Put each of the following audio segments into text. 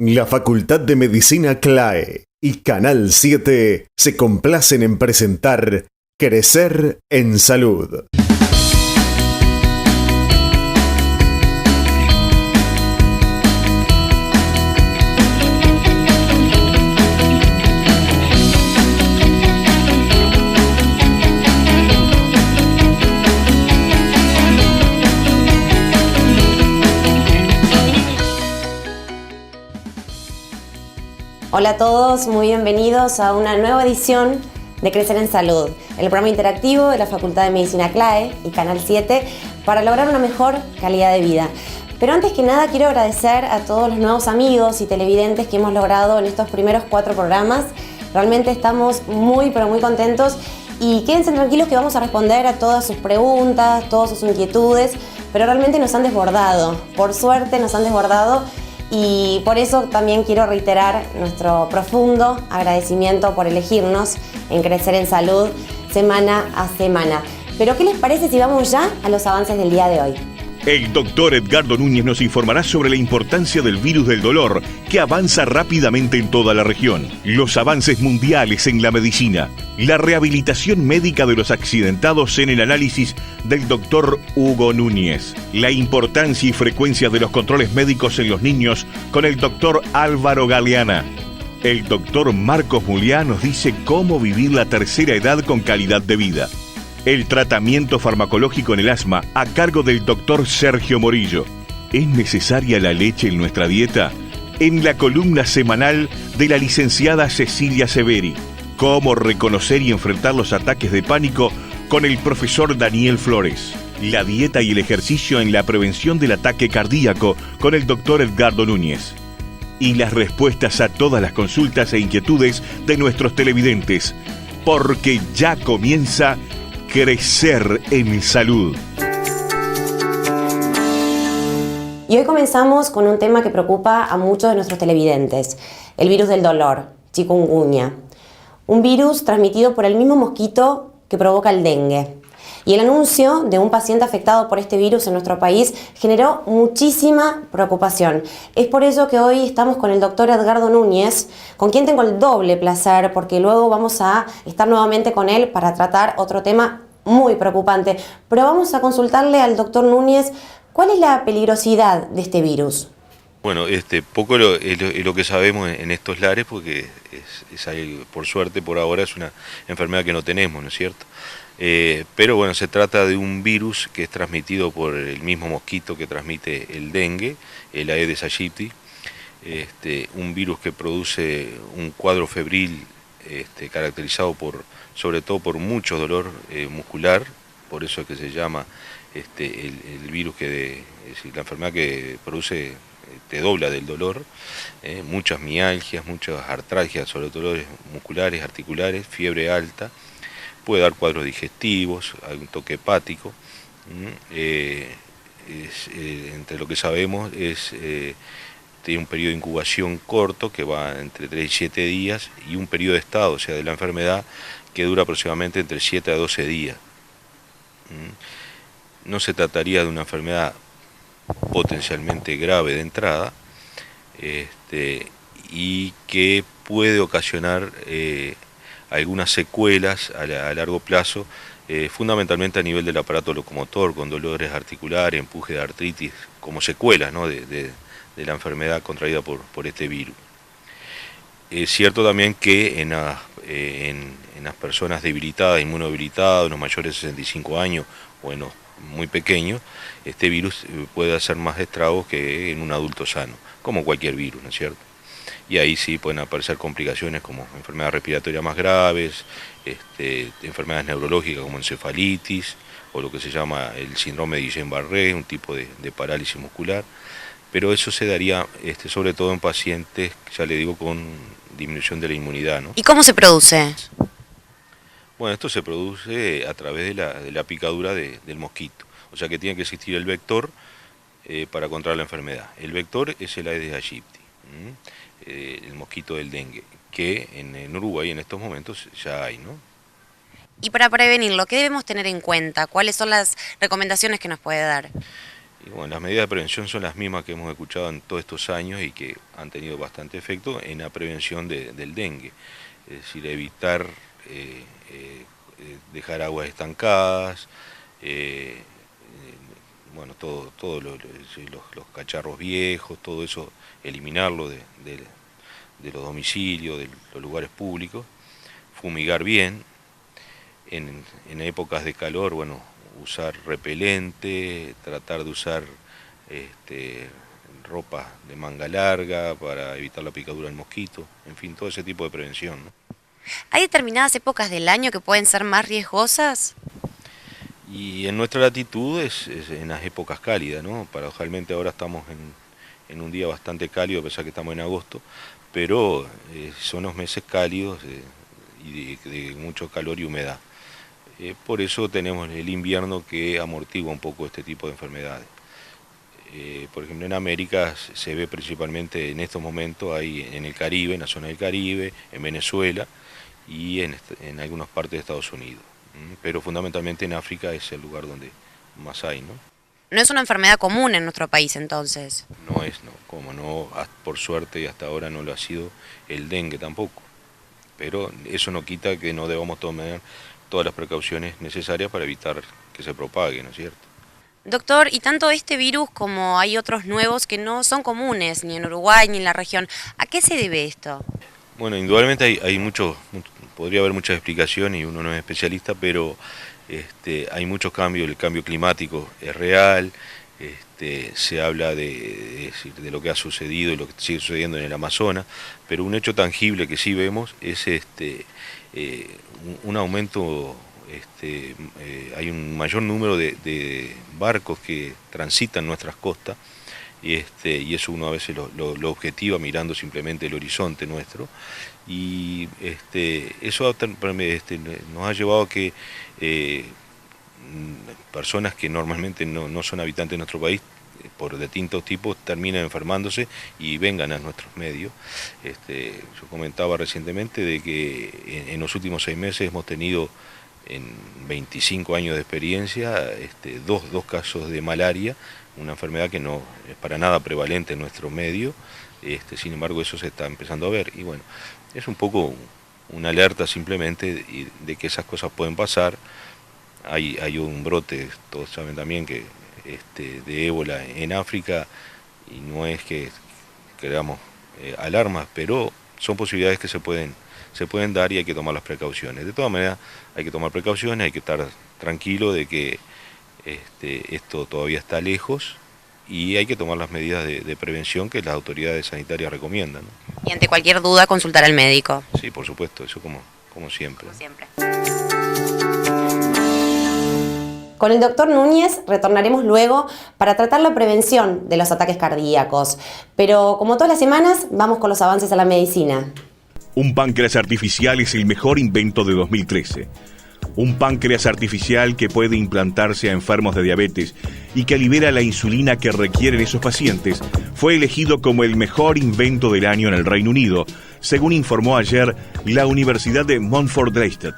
La Facultad de Medicina CLAE y Canal 7 se complacen en presentar Crecer en Salud. Hola a todos, muy bienvenidos a una nueva edición de Crecer en Salud, el programa interactivo de la Facultad de Medicina CLAE y Canal 7 para lograr una mejor calidad de vida. Pero antes que nada quiero agradecer a todos los nuevos amigos y televidentes que hemos logrado en estos primeros 4 programas. Realmente estamos muy contentos y quédense tranquilos que vamos a responder a todas sus preguntas, todas sus inquietudes, pero realmente nos han desbordado, por suerte nos han desbordado. Y por eso también quiero reiterar nuestro profundo agradecimiento por elegirnos en Crecer en Salud semana a semana. Pero ¿qué les parece si vamos ya a los avances del día de hoy? El doctor Edgardo Núñez nos informará sobre la importancia del virus del dolor, que avanza rápidamente en toda la región, los avances mundiales en la medicina, la rehabilitación médica de los accidentados en el análisis del doctor Hugo Núñez, la importancia y frecuencia de los controles médicos en los niños con el doctor Álvaro Galeana. El doctor Marcos Muliá nos dice cómo vivir la tercera edad con calidad de vida. El tratamiento farmacológico en el asma a cargo del doctor Sergio Morillo. ¿Es necesaria la leche en nuestra dieta? En la columna semanal de la licenciada Cecilia Severi. Cómo reconocer y enfrentar los ataques de pánico con el profesor Daniel Flores. La dieta y el ejercicio en la prevención del ataque cardíaco con el doctor Edgardo Núñez. Y las respuestas a todas las consultas e inquietudes de nuestros televidentes. Porque ya comienza Crecer en Salud. Y hoy comenzamos con un tema que preocupa a muchos de nuestros televidentes, el virus del dolor, chikungunya. Un virus transmitido por el mismo mosquito que provoca el dengue. Y el anuncio de un paciente afectado por este virus en nuestro país generó muchísima preocupación. Es por ello que hoy estamos con el doctor Edgardo Núñez, con quien tengo el doble placer, porque luego vamos a estar nuevamente con él para tratar otro tema muy preocupante. Pero vamos a consultarle al doctor Núñez, ¿cuál es la peligrosidad de este virus? Bueno, poco es lo que sabemos en estos lares, porque por suerte por ahora es una enfermedad que no tenemos, ¿no es cierto? Pero bueno, se trata de un virus que es transmitido por el mismo mosquito que transmite el dengue, el Aedes aegypti, un virus que produce un cuadro febril caracterizado sobre todo por mucho dolor muscular, por eso es que se llama el virus es decir, la enfermedad que produce te dobla del dolor, muchas mialgias, muchas artralgias, sobre todo dolores musculares, articulares, fiebre alta, puede dar cuadros digestivos, algún toque hepático. Entre lo que sabemos tiene un periodo de incubación corto que va entre 3 y 7 días y un periodo de estado, o sea, de la enfermedad, que dura aproximadamente entre 7 a 12 días. No se trataría de una enfermedad potencialmente grave de entrada, y que puede ocasionar algunas secuelas a largo plazo, fundamentalmente a nivel del aparato locomotor, con dolores articulares, empuje de artritis, como secuelas, ¿no?, de la enfermedad contraída por este virus. Es cierto también que en las personas debilitadas, inmunodebilitadas, en los mayores de 65 años o en los muy pequeños, este virus puede hacer más estragos que en un adulto sano, como cualquier virus, ¿no es cierto? Y ahí sí pueden aparecer complicaciones como enfermedades respiratorias más graves, enfermedades neurológicas como encefalitis, o lo que se llama el síndrome de Guillain-Barré, un tipo de parálisis muscular, pero eso se daría sobre todo en pacientes, ya le digo, con disminución de la inmunidad, ¿no? ¿Y cómo se produce? Bueno, esto se produce a través de la picadura del mosquito, o sea que tiene que existir el vector para controlar la enfermedad. El vector es el Aedes aegypti, el mosquito del dengue, que en Uruguay en estos momentos ya hay, ¿no? Y para prevenirlo, ¿qué debemos tener en cuenta? ¿Cuáles son las recomendaciones que nos puede dar? Y bueno, las medidas de prevención son las mismas que hemos escuchado en todos estos años y que han tenido bastante efecto en la prevención del dengue. Es decir, evitar dejar aguas estancadas, bueno, todos los cacharros viejos, todo eso, eliminarlo de los domicilios, de los lugares públicos, fumigar bien, en épocas de calor, bueno, usar repelente, tratar de usar ropa de manga larga para evitar la picadura del mosquito, en fin, todo ese tipo de prevención, ¿no? ¿Hay determinadas épocas del año que pueden ser más riesgosas? Y en nuestra latitud es en las épocas cálidas, ¿no? Paradojalmente ahora estamos en un día bastante cálido, a pesar que estamos en agosto, pero son los meses cálidos y de mucho calor y humedad. Por eso tenemos el invierno que amortigua un poco este tipo de enfermedades. Por ejemplo, en América se ve principalmente en estos momentos, hay en el Caribe, en la zona del Caribe, en Venezuela y en algunas partes de Estados Unidos. Pero fundamentalmente en África es el lugar donde más hay, ¿no? No es una enfermedad común en nuestro país, entonces. No, como no, por suerte y hasta ahora no lo ha sido el dengue tampoco. Pero eso no quita que no debamos tomar todas las precauciones necesarias para evitar que se propague, ¿no es cierto? Doctor, y tanto este virus como hay otros nuevos que no son comunes ni en Uruguay ni en la región, ¿a qué se debe esto? Bueno, indudablemente podría haber muchas explicaciones y uno no es especialista, pero hay muchos cambios, el cambio climático es real, se habla de lo que ha sucedido y lo que sigue sucediendo en el Amazonas, pero un hecho tangible que sí vemos es un aumento, hay un mayor número de barcos que transitan nuestras costas, y eso uno a veces lo objetiva mirando simplemente el horizonte nuestro, y eso nos ha llevado a que personas que normalmente no son habitantes de nuestro país, por distintos tipos, terminan enfermándose y vengan a nuestros medios. Yo comentaba recientemente de que en los últimos 6 meses hemos tenido, en 25 años de experiencia, dos casos de malaria, una enfermedad que no es para nada prevalente en nuestro medio, sin embargo eso se está empezando a ver, y bueno, es un poco una alerta simplemente de que esas cosas pueden pasar. Hay un brote, todos saben también que de ébola en África, y no es que creamos alarmas, pero son posibilidades que se pueden dar y hay que tomar las precauciones. De todas maneras hay que tomar precauciones, hay que estar tranquilo de que esto todavía está lejos y hay que tomar las medidas de prevención que las autoridades sanitarias recomiendan, ¿no? Y ante cualquier duda consultar al médico. Sí, por supuesto, eso como siempre. Como siempre. Con el doctor Núñez retornaremos luego para tratar la prevención de los ataques cardíacos. Pero como todas las semanas, vamos con los avances a la medicina. Un páncreas artificial es el mejor invento de 2013. Un páncreas artificial que puede implantarse a enfermos de diabetes y que libera la insulina que requieren esos pacientes fue elegido como el mejor invento del año en el Reino Unido, según informó ayer la Universidad de Montfort Leicester.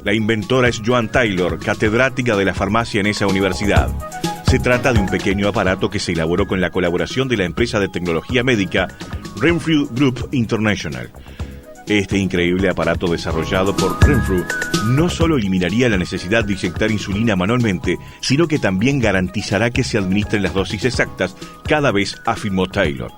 La inventora es Joan Taylor, catedrática de la farmacia en esa universidad. Se trata de un pequeño aparato que se elaboró con la colaboración de la empresa de tecnología médica Renfrew Group International. Este increíble aparato desarrollado por Renfrew no solo eliminaría la necesidad de inyectar insulina manualmente, sino que también garantizará que se administren las dosis exactas cada vez, afirmó Taylor.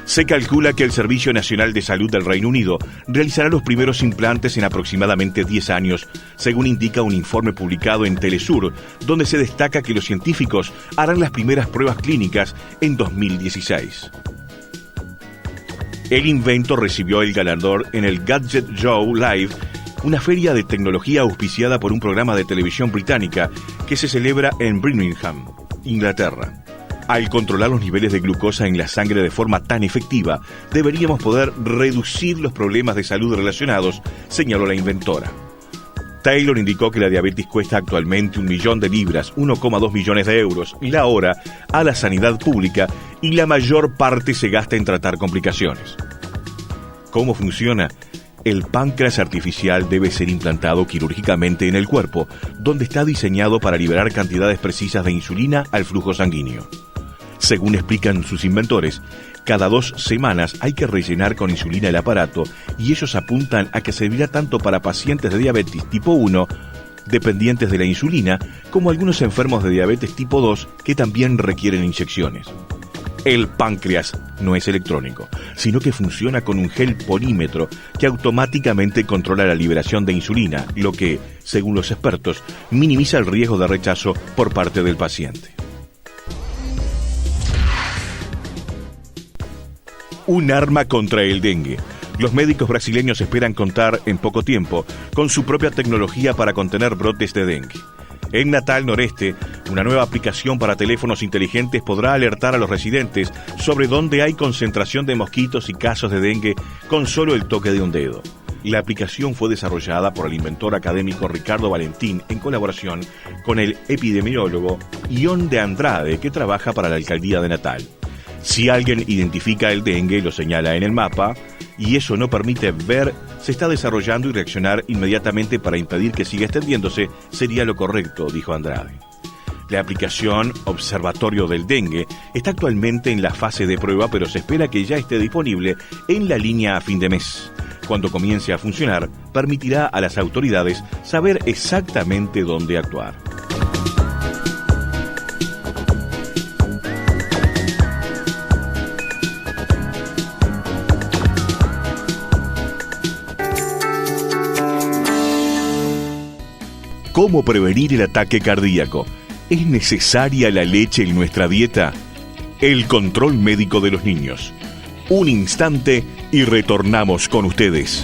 Se calcula que el Servicio Nacional de Salud del Reino Unido realizará los primeros implantes en aproximadamente 10 años, según indica un informe publicado en Telesur, donde se destaca que los científicos harán las primeras pruebas clínicas en 2016. El invento recibió el galardón en el Gadget Show Live, una feria de tecnología auspiciada por un programa de televisión británica que se celebra en Birmingham, Inglaterra. Al controlar los niveles de glucosa en la sangre de forma tan efectiva, deberíamos poder reducir los problemas de salud relacionados, señaló la inventora. Taylor indicó que la diabetes cuesta actualmente 1 millón de libras, 1,2 millones de euros, la hora a la sanidad pública y la mayor parte se gasta en tratar complicaciones. ¿Cómo funciona? El páncreas artificial debe ser implantado quirúrgicamente en el cuerpo, donde está diseñado para liberar cantidades precisas de insulina al flujo sanguíneo. Según explican sus inventores, cada 2 semanas hay que rellenar con insulina el aparato y ellos apuntan a que servirá tanto para pacientes de diabetes tipo 1, dependientes de la insulina, como algunos enfermos de diabetes tipo 2 que también requieren inyecciones. El páncreas no es electrónico, sino que funciona con un gel polímetro que automáticamente controla la liberación de insulina, lo que, según los expertos, minimiza el riesgo de rechazo por parte del paciente. Un arma contra el dengue. Los médicos brasileños esperan contar en poco tiempo con su propia tecnología para contener brotes de dengue. En Natal Noreste, una nueva aplicación para teléfonos inteligentes podrá alertar a los residentes sobre dónde hay concentración de mosquitos y casos de dengue con solo el toque de un dedo. La aplicación fue desarrollada por el inventor académico Ricardo Valentín en colaboración con el epidemiólogo Ion de Andrade, que trabaja para la alcaldía de Natal. Si alguien identifica el dengue, lo señala en el mapa, y eso no permite ver, se está desarrollando y reaccionar inmediatamente para impedir que siga extendiéndose, sería lo correcto, dijo Andrade. La aplicación Observatorio del Dengue está actualmente en la fase de prueba, pero se espera que ya esté disponible en la línea a fin de mes. Cuando comience a funcionar, permitirá a las autoridades saber exactamente dónde actuar. ¿Cómo prevenir el ataque cardíaco? ¿Es necesaria la leche en nuestra dieta? El control médico de los niños. Un instante y retornamos con ustedes.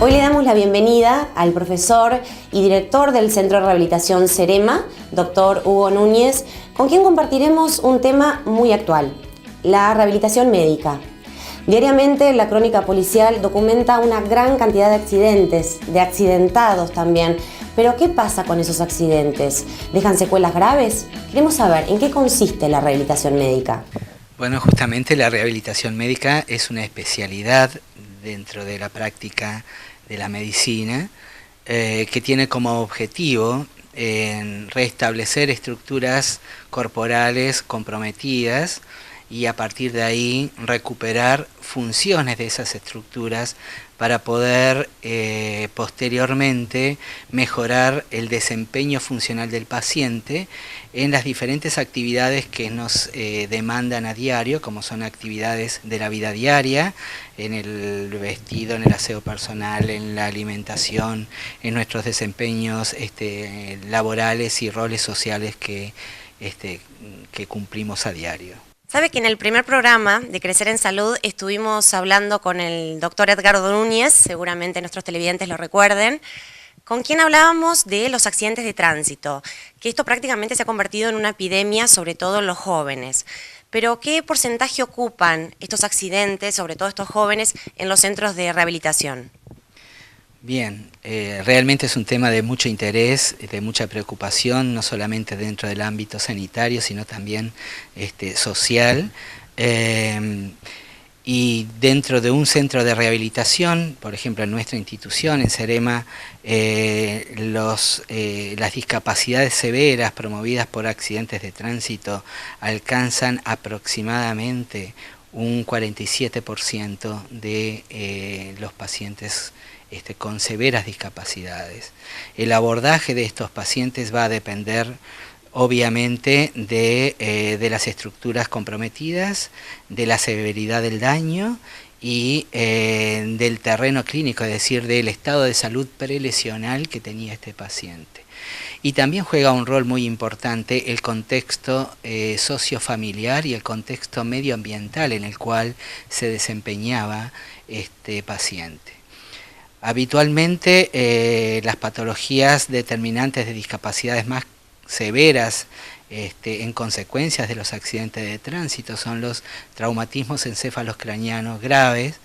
Hoy le damos la bienvenida al profesor y director del Centro de Rehabilitación Cerema, doctor Hugo Núñez, con quien compartiremos un tema muy actual, la rehabilitación médica. Diariamente la crónica policial documenta una gran cantidad de accidentes, de accidentados también. Pero ¿qué pasa con esos accidentes? ¿Dejan secuelas graves? Queremos saber en qué consiste la rehabilitación médica. Bueno, justamente la rehabilitación médica es una especialidad dentro de la práctica de la medicina que tiene como objetivo restablecer estructuras corporales comprometidas y a partir de ahí recuperar funciones de esas estructuras para poder posteriormente mejorar el desempeño funcional del paciente en las diferentes actividades que nos demandan a diario, como son actividades de la vida diaria, en el vestido, en el aseo personal, en la alimentación, en nuestros desempeños laborales y roles sociales que cumplimos a diario. Sabe que en el primer programa de Crecer en Salud estuvimos hablando con el doctor Edgardo Núñez, seguramente nuestros televidentes lo recuerden, con quien hablábamos de los accidentes de tránsito, que esto prácticamente se ha convertido en una epidemia, sobre todo en los jóvenes. Pero ¿qué porcentaje ocupan estos accidentes, sobre todo estos jóvenes, en los centros de rehabilitación? Bien, realmente es un tema de mucho interés, de mucha preocupación, no solamente dentro del ámbito sanitario, sino también social. Y dentro de un centro de rehabilitación, por ejemplo en nuestra institución, en Cerema, las discapacidades severas promovidas por accidentes de tránsito alcanzan aproximadamente un 47% de los pacientes con severas discapacidades. El abordaje de estos pacientes va a depender obviamente de las estructuras comprometidas, de la severidad del daño y del terreno clínico, es decir, del estado de salud prelesional que tenía este paciente. Y también juega un rol muy importante el contexto sociofamiliar y el contexto medioambiental en el cual se desempeñaba este paciente. Habitualmente las patologías determinantes de discapacidades más severas en consecuencias de los accidentes de tránsito son los traumatismos encéfalos-craneanos graves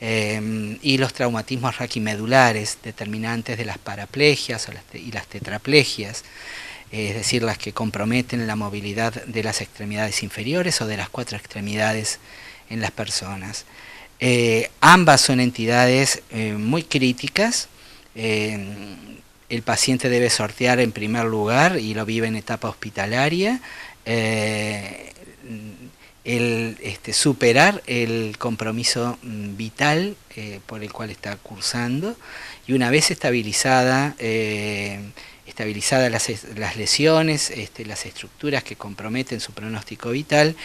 y los traumatismos raquimedulares determinantes de las paraplegias y las tetraplegias. es decir, las que comprometen la movilidad de las extremidades inferiores o de las 4 extremidades en las personas. Ambas son entidades muy críticas. El paciente debe sortear en primer lugar, y lo vive en etapa hospitalaria, superar el compromiso vital por el cual está cursando, y una vez estabilizadas las lesiones, las estructuras que comprometen su pronóstico vital,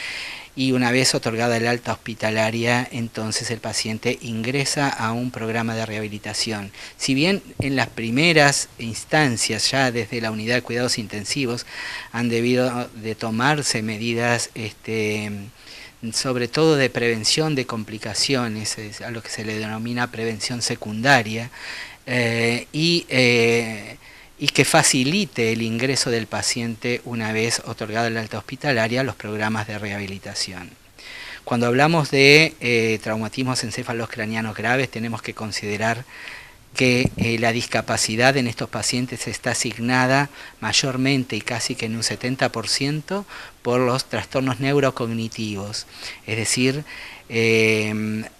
y una vez otorgada el alta hospitalaria, entonces el paciente ingresa a un programa de rehabilitación. Si bien en las primeras instancias, ya desde la unidad de cuidados intensivos, han debido de tomarse medidas sobre todo de prevención de complicaciones, a lo que se le denomina prevención secundaria, y que facilite el ingreso del paciente una vez otorgada la alta hospitalaria a los programas de rehabilitación. Cuando hablamos de traumatismos encéfalos-craneanos graves, tenemos que considerar que la discapacidad en estos pacientes está asignada mayormente y casi que en un 70% por los trastornos neurocognitivos, es decir,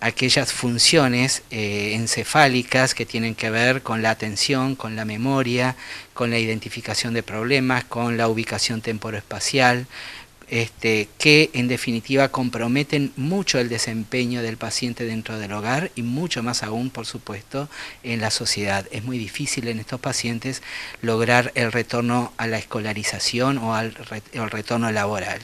aquellas funciones encefálicas que tienen que ver con la atención, con la memoria, con la identificación de problemas, con la ubicación temporoespacial, que en definitiva comprometen mucho el desempeño del paciente dentro del hogar y mucho más aún, por supuesto, en la sociedad. Es muy difícil en estos pacientes lograr el retorno a la escolarización o el retorno laboral.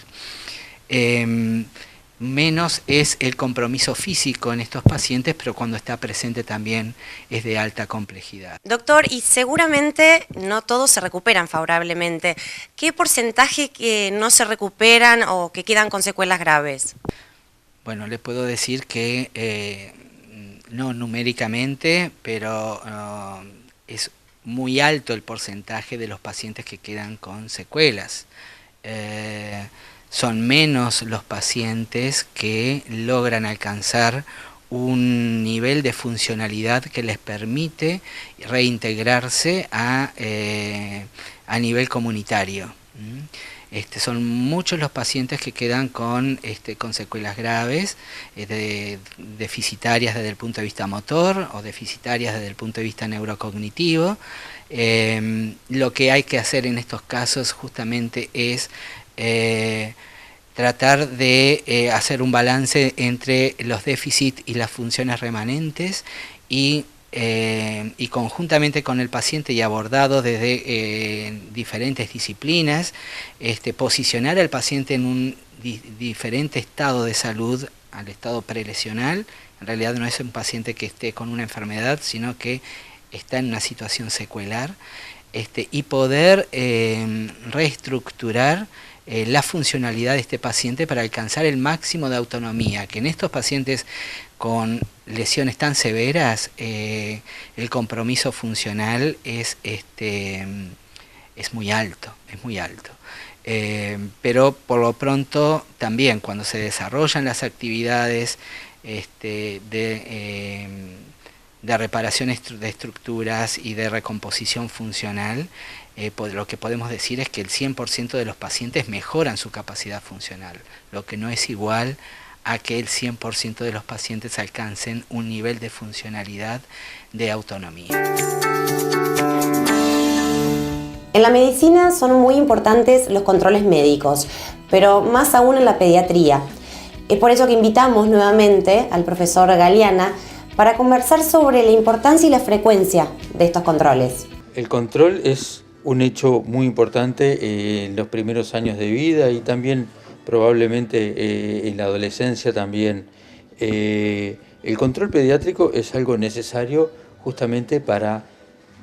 Menos es el compromiso físico en estos pacientes, pero cuando está presente también es de alta complejidad. Doctor, y seguramente no todos se recuperan favorablemente. ¿Qué porcentaje que no se recuperan o que quedan con secuelas graves? Bueno, les puedo decir que no numéricamente, pero es muy alto el porcentaje de los pacientes que quedan con secuelas. Son menos los pacientes que logran alcanzar un nivel de funcionalidad que les permite reintegrarse a nivel comunitario. Son muchos los pacientes que quedan con secuelas graves, deficitarias desde el punto de vista motor o deficitarias desde el punto de vista neurocognitivo. Lo que hay que hacer en estos casos justamente es tratar de hacer un balance entre los déficits y las funciones remanentes y conjuntamente con el paciente y abordado desde diferentes disciplinas, posicionar al paciente en un diferente estado de salud al estado prelesional. En realidad no es un paciente que esté con una enfermedad, sino que está en una situación secuelar, y poder reestructurar la funcionalidad de este paciente para alcanzar el máximo de autonomía, que en estos pacientes con lesiones tan severas el compromiso funcional es muy alto, pero por lo pronto también cuando se desarrollan las actividades de reparación de estructuras y de recomposición funcional, lo que podemos decir es que el 100% de los pacientes mejoran su capacidad funcional, lo que no es igual a que el 100% de los pacientes alcancen un nivel de funcionalidad de autonomía. En la medicina son muy importantes los controles médicos, pero más aún en la pediatría. Es por eso que invitamos nuevamente al profesor Galeana para conversar sobre la importancia y la frecuencia de estos controles. El control es un hecho muy importante en los primeros años de vida y también probablemente en la adolescencia también. El control pediátrico es algo necesario justamente para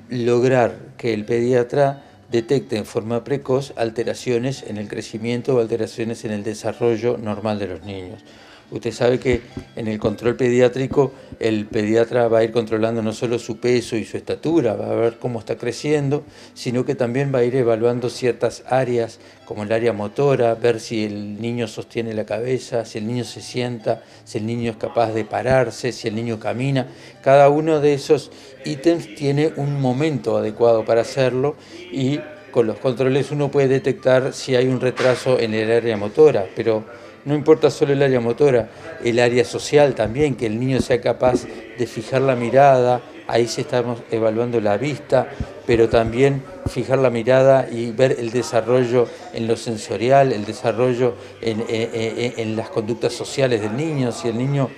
lograr que el pediatra detecte en forma precoz alteraciones en el crecimiento o alteraciones en el desarrollo normal de los niños. Usted sabe que en el control pediátrico el pediatra va a ir controlando no solo su peso y su estatura, va a ver cómo está creciendo, sino que también va a ir evaluando ciertas áreas como el área motora, ver si el niño sostiene la cabeza, si el niño se sienta, si el niño es capaz de pararse, si el niño camina. Cada uno de esos ítems tiene un momento adecuado para hacerlo y con los controles uno puede detectar si hay un retraso en el área motora, pero no importa solo el área motora, el área social también, que el niño sea capaz de fijar la mirada, ahí se estamos evaluando la vista, pero también fijar la mirada y ver el desarrollo en lo sensorial, el desarrollo en las conductas sociales del niño, si el niño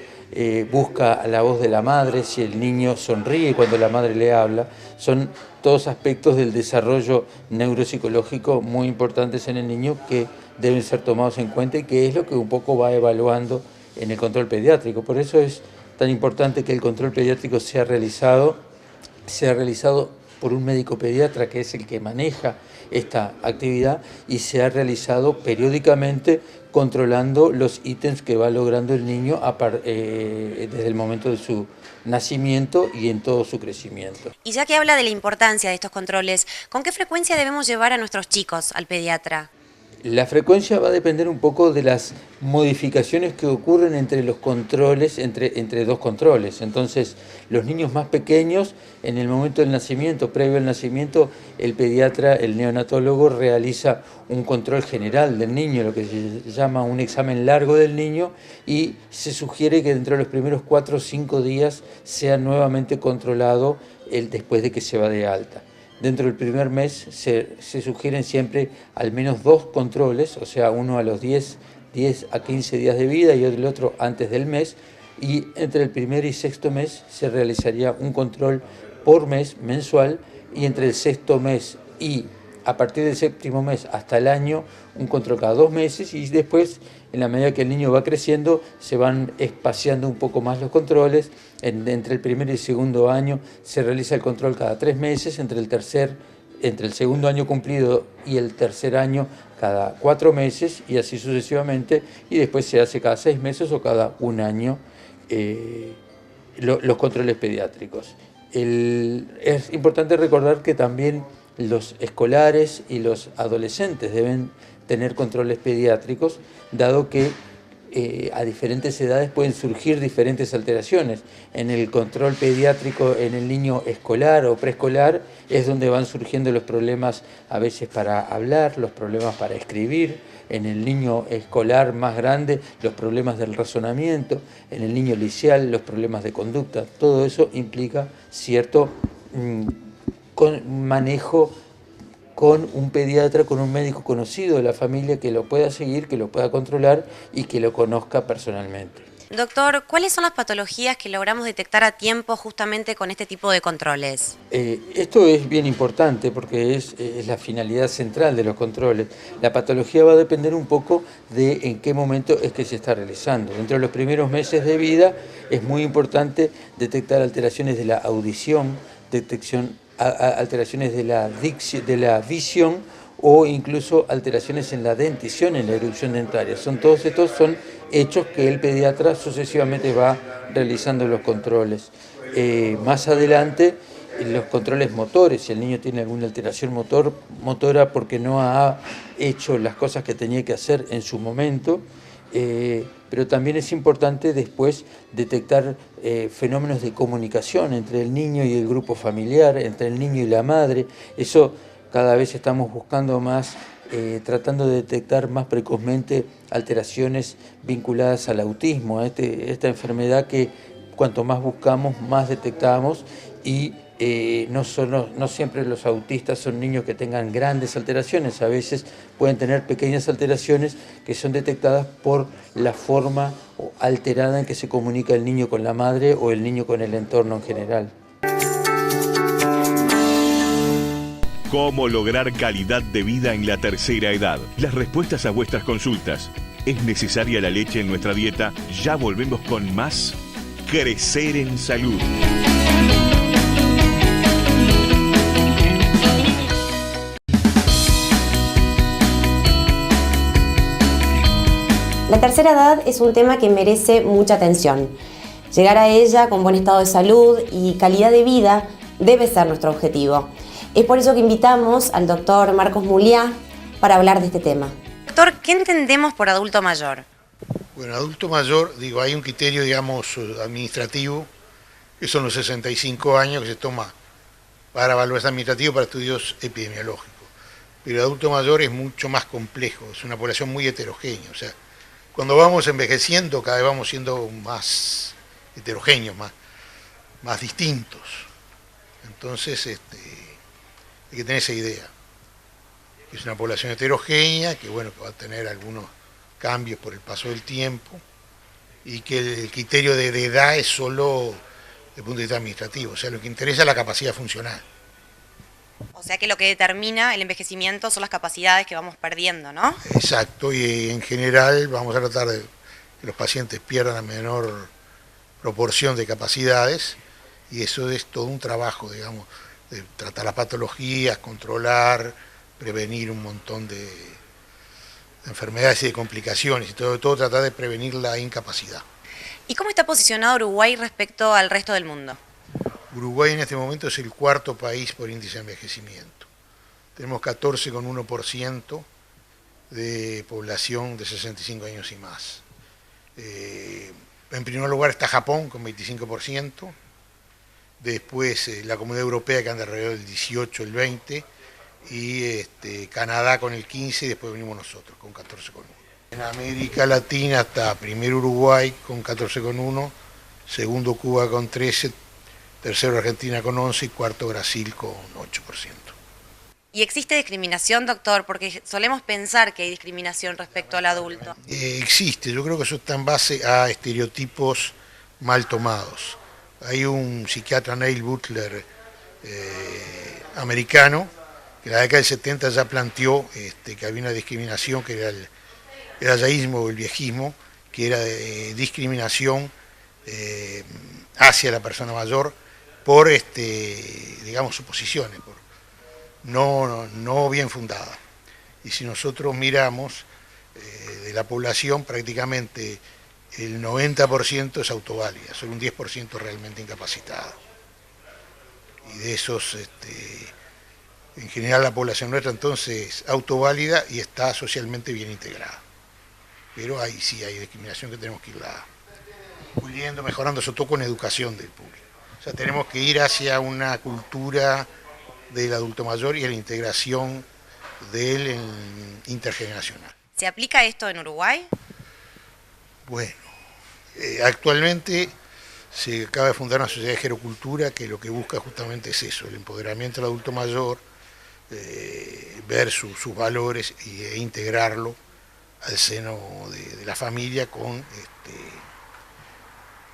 busca la voz de la madre, si el niño sonríe cuando la madre le habla, son todos aspectos del desarrollo neuropsicológico muy importantes en el niño que deben ser tomados en cuenta y que es lo que un poco va evaluando en el control pediátrico. Por eso es tan importante que el control pediátrico sea realizado por un médico pediatra que es el que maneja esta actividad y sea realizado periódicamente controlando los ítems que va logrando el niño desde el momento de su nacimiento y en todo su crecimiento. Y ya que habla de la importancia de estos controles, ¿con qué frecuencia debemos llevar a nuestros chicos al pediatra? La frecuencia va a depender un poco de las modificaciones que ocurren entre los controles, entre dos controles. Entonces, los niños más pequeños, en el momento del nacimiento, previo al nacimiento, el pediatra, el neonatólogo, realiza un control general del niño, lo que se llama un examen largo del niño, y se sugiere que dentro de los primeros 4 o 5 días sea nuevamente controlado después de que se va de alta. Dentro del primer mes se sugieren siempre al menos 2 controles, o sea, uno a los 10 a 15 días de vida y el otro antes del mes, y entre el primer y sexto mes se realizaría un control por mes mensual, y entre el sexto mes y a partir del séptimo mes hasta el año un control cada 2 meses, y después, en la medida que el niño va creciendo, se van espaciando un poco más los controles. Entre el primer y el segundo año se realiza el control cada 3 meses, entre el segundo año cumplido y el tercer año cada 4 meses, y así sucesivamente, y después se hace cada 6 meses o cada 1 año los controles pediátricos. Es importante recordar que también los escolares y los adolescentes deben tener controles pediátricos, dado que a diferentes edades pueden surgir diferentes alteraciones. En el control pediátrico en el niño escolar o preescolar es donde van surgiendo los problemas a veces para hablar, los problemas para escribir. En el niño escolar más grande, los problemas del razonamiento. En el niño liceal, los problemas de conducta. Todo eso implica cierto manejo con un pediatra, con un médico conocido de la familia que lo pueda seguir, que lo pueda controlar y que lo conozca personalmente. Doctor, ¿cuáles son las patologías que logramos detectar a tiempo justamente con este tipo de controles? Esto es bien importante porque es la finalidad central de los controles. La patología va a depender un poco de en qué momento es que se está realizando. Dentro de los primeros meses de vida es muy importante detectar alteraciones de la audición, alteraciones de la visión o incluso alteraciones en la dentición, en la erupción dentaria. Todos estos son hechos que el pediatra sucesivamente va realizando los controles. Más adelante, los controles motores, si el niño tiene alguna alteración motora porque no ha hecho las cosas que tenía que hacer en su momento, pero también es importante después detectar fenómenos de comunicación entre el niño y el grupo familiar, entre el niño y la madre. Eso cada vez estamos buscando más, tratando de detectar más precozmente alteraciones vinculadas al autismo, esta enfermedad que cuanto más buscamos, más detectamos, y no siempre los autistas son niños que tengan grandes alteraciones, a veces pueden tener pequeñas alteraciones que son detectadas por la forma alterada en que se comunica el niño con la madre o el niño con el entorno en general. ¿Cómo lograr calidad de vida en la tercera edad? Las respuestas a vuestras consultas. ¿Es necesaria la leche en nuestra dieta? Ya volvemos con más Crecer en Salud. La tercera edad es un tema que merece mucha atención. Llegar a ella con buen estado de salud y calidad de vida debe ser nuestro objetivo. Es por eso que invitamos al doctor Marcos Muliá para hablar de este tema. Doctor, ¿qué entendemos por adulto mayor? Bueno, adulto mayor, hay un criterio, administrativo, que son los 65 años que se toma para evaluación administrativa para estudios epidemiológicos. pero el adulto mayor es mucho más complejo, es una población muy heterogénea. O sea, cuando vamos envejeciendo, cada vez vamos siendo más heterogéneos, más distintos. Entonces, hay que tener esa idea. Es una población heterogénea, que bueno, que va a tener algunos cambios por el paso del tiempo, y que el criterio de edad es solo desde el punto de vista administrativo, o sea, lo que interesa es la capacidad funcional. O sea que lo que determina el envejecimiento son las capacidades que vamos perdiendo, ¿no? Exacto, y en general vamos a tratar de que los pacientes pierdan la menor proporción de capacidades, y eso es todo un trabajo, digamos, de tratar las patologías, controlar, prevenir un montón de enfermedades y de complicaciones, y todo tratar de prevenir la incapacidad. ¿Y cómo está posicionado Uruguay respecto al resto del mundo? Uruguay en este momento es el cuarto país por índice de envejecimiento. Tenemos 14,1% de población de 65 años y más. En primer lugar está Japón con 25%, después la Comunidad Europea que anda alrededor del 18, el 20%, y Canadá con el 15%, y después venimos nosotros con 14,1%. En América Latina está primero Uruguay con 14,1%, segundo Cuba con 13%, tercero Argentina con 11% y cuarto Brasil con 8%. ¿Y existe discriminación, doctor? Porque solemos pensar que hay discriminación respecto al adulto. Existe, yo creo que eso está en base a estereotipos mal tomados. Hay un psiquiatra, Neil Butler, americano, que en la década del 70 ya planteó que había una discriminación, que era el ayeísmo o el viejismo, que era discriminación hacia la persona mayor por, digamos, suposiciones, por no bien fundadas. Y si nosotros miramos de la población, prácticamente el 90% es autoválida, solo un 10% realmente incapacitada. Y de esos, en general la población nuestra entonces es autoválida y está socialmente bien integrada. Pero ahí sí hay discriminación que tenemos que irla puliendo, mejorando, sobre todo con educación del público. O sea, tenemos que ir hacia una cultura del adulto mayor y a la integración de él intergeneracional. ¿Se aplica esto en Uruguay? Bueno, actualmente se acaba de fundar una sociedad de gerocultura que lo que busca justamente es eso, el empoderamiento del adulto mayor, ver sus valores e integrarlo al seno de la familia con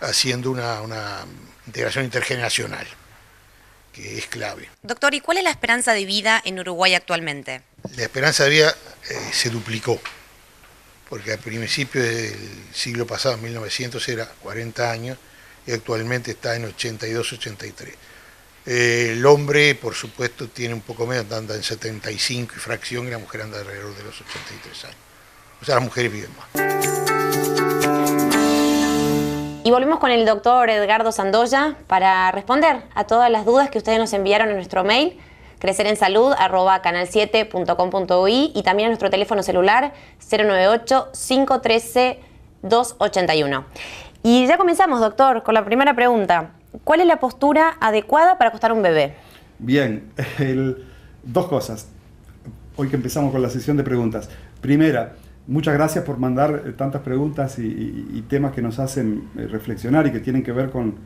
haciendo una integración intergeneracional, que es clave. Doctor, ¿y cuál es la esperanza de vida en Uruguay actualmente? La esperanza de vida se duplicó, porque al principio del siglo pasado, en 1900, era 40 años, y actualmente está en 82, 83. El hombre, por supuesto, tiene un poco menos, anda en 75 y fracción, y la mujer anda alrededor de los 83 años. O sea, las mujeres viven más. Y volvemos con el doctor Edgardo Sandoya para responder a todas las dudas que ustedes nos enviaron a nuestro mail, crecerenssalud@canal7.com.uy, y también a nuestro teléfono celular 098-513-281. Y ya comenzamos, doctor, con la primera pregunta. ¿Cuál es la postura adecuada para acostar un bebé? Bien, dos cosas. Hoy que empezamos con la sesión de preguntas. Primera, muchas gracias por mandar tantas preguntas y temas que nos hacen reflexionar y que tienen que ver con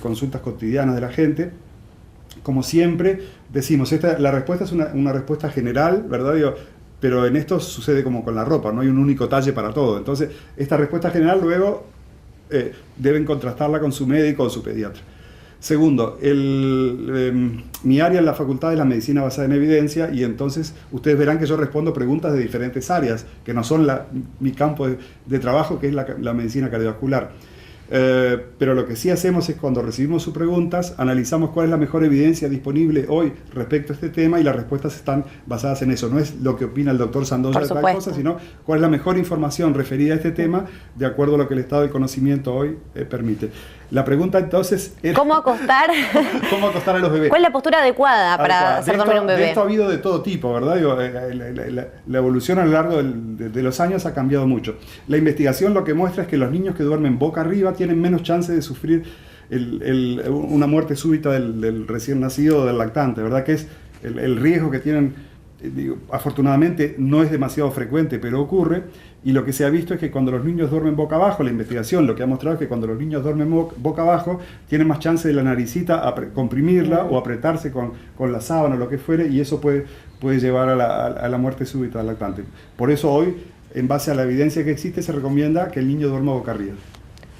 consultas cotidianas de la gente. Como siempre, decimos, la respuesta es una respuesta general, ¿verdad? Pero en esto sucede como con la ropa, no hay un único talle para todo. Entonces, esta respuesta general luego deben contrastarla con su médico o su pediatra. Segundo, mi área en la facultad es la medicina basada en evidencia, y entonces ustedes verán que yo respondo preguntas de diferentes áreas, que no son mi campo de trabajo, que es la medicina cardiovascular. Pero lo que sí hacemos es, cuando recibimos sus preguntas, analizamos cuál es la mejor evidencia disponible hoy respecto a este tema, y las respuestas están basadas en eso. No es lo que opina el doctor Sandoya de tal cosa, sino cuál es la mejor información referida a este tema de acuerdo a lo que el estado del conocimiento hoy permite. La pregunta entonces era... ¿Cómo acostar? ¿Cómo acostar a los bebés? ¿Cuál es la postura adecuada para hacer dormir a un bebé? De esto ha habido de todo tipo, ¿verdad? La evolución a lo largo de los años ha cambiado mucho. La investigación lo que muestra es que los niños que duermen boca arriba tienen menos chance de sufrir una muerte súbita del recién nacido o del lactante, ¿verdad? Que es el riesgo que tienen afortunadamente no es demasiado frecuente, pero ocurre, y lo que se ha visto es que cuando los niños duermen boca abajo, la investigación lo que ha mostrado es que cuando los niños duermen boca abajo, tienen más chance de la naricita a comprimirla o apretarse con la sábana o lo que fuere, y eso puede llevar a la muerte súbita del lactante. Por eso hoy, en base a la evidencia que existe, se recomienda que el niño duerma boca arriba.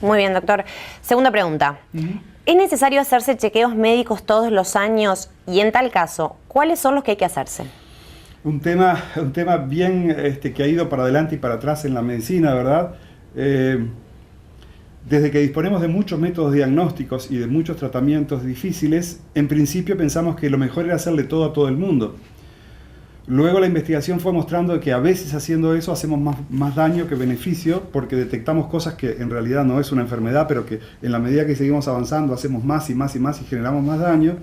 Muy bien, doctor. Segunda pregunta. ¿Es necesario hacerse chequeos médicos todos los años? Y en tal caso, ¿cuáles son los que hay que hacerse? Un tema bien que ha ido para adelante y para atrás en la medicina, ¿verdad? Desde que disponemos de muchos métodos diagnósticos y de muchos tratamientos difíciles, en principio pensamos que lo mejor era hacerle todo a todo el mundo. Luego la investigación fue mostrando que a veces haciendo eso hacemos más daño que beneficio, porque detectamos cosas que en realidad no es una enfermedad, pero que en la medida que seguimos avanzando hacemos más y más y más y generamos más daño.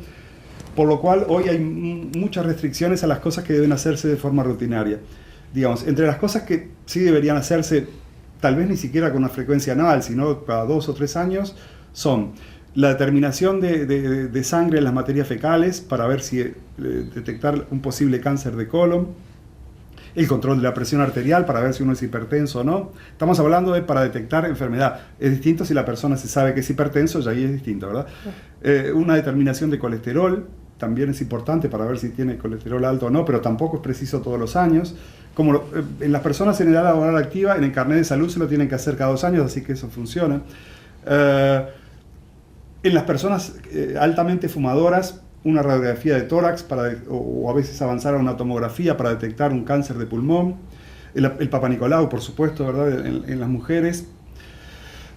Por lo cual hoy hay muchas restricciones a las cosas que deben hacerse de forma rutinaria. Digamos, entre las cosas que sí deberían hacerse, tal vez ni siquiera con una frecuencia anual, sino cada 2 o 3 años, son la determinación de sangre en las materias fecales para ver si detectar un posible cáncer de colon, el control de la presión arterial para ver si uno es hipertenso o no. Estamos hablando de para detectar enfermedad. Es distinto si la persona se sabe que es hipertenso, ya ahí es distinto, ¿verdad? Una determinación de colesterol también es importante para ver si tiene colesterol alto o no, pero tampoco es preciso todos los años. Como en las personas en edad laboral activa, en el carnet de salud se lo tienen que hacer cada 2 años, así que eso funciona. En las personas altamente fumadoras, una radiografía de tórax o a veces avanzar a una tomografía para detectar un cáncer de pulmón. El Papa Nicolau, por supuesto, ¿verdad? En las mujeres.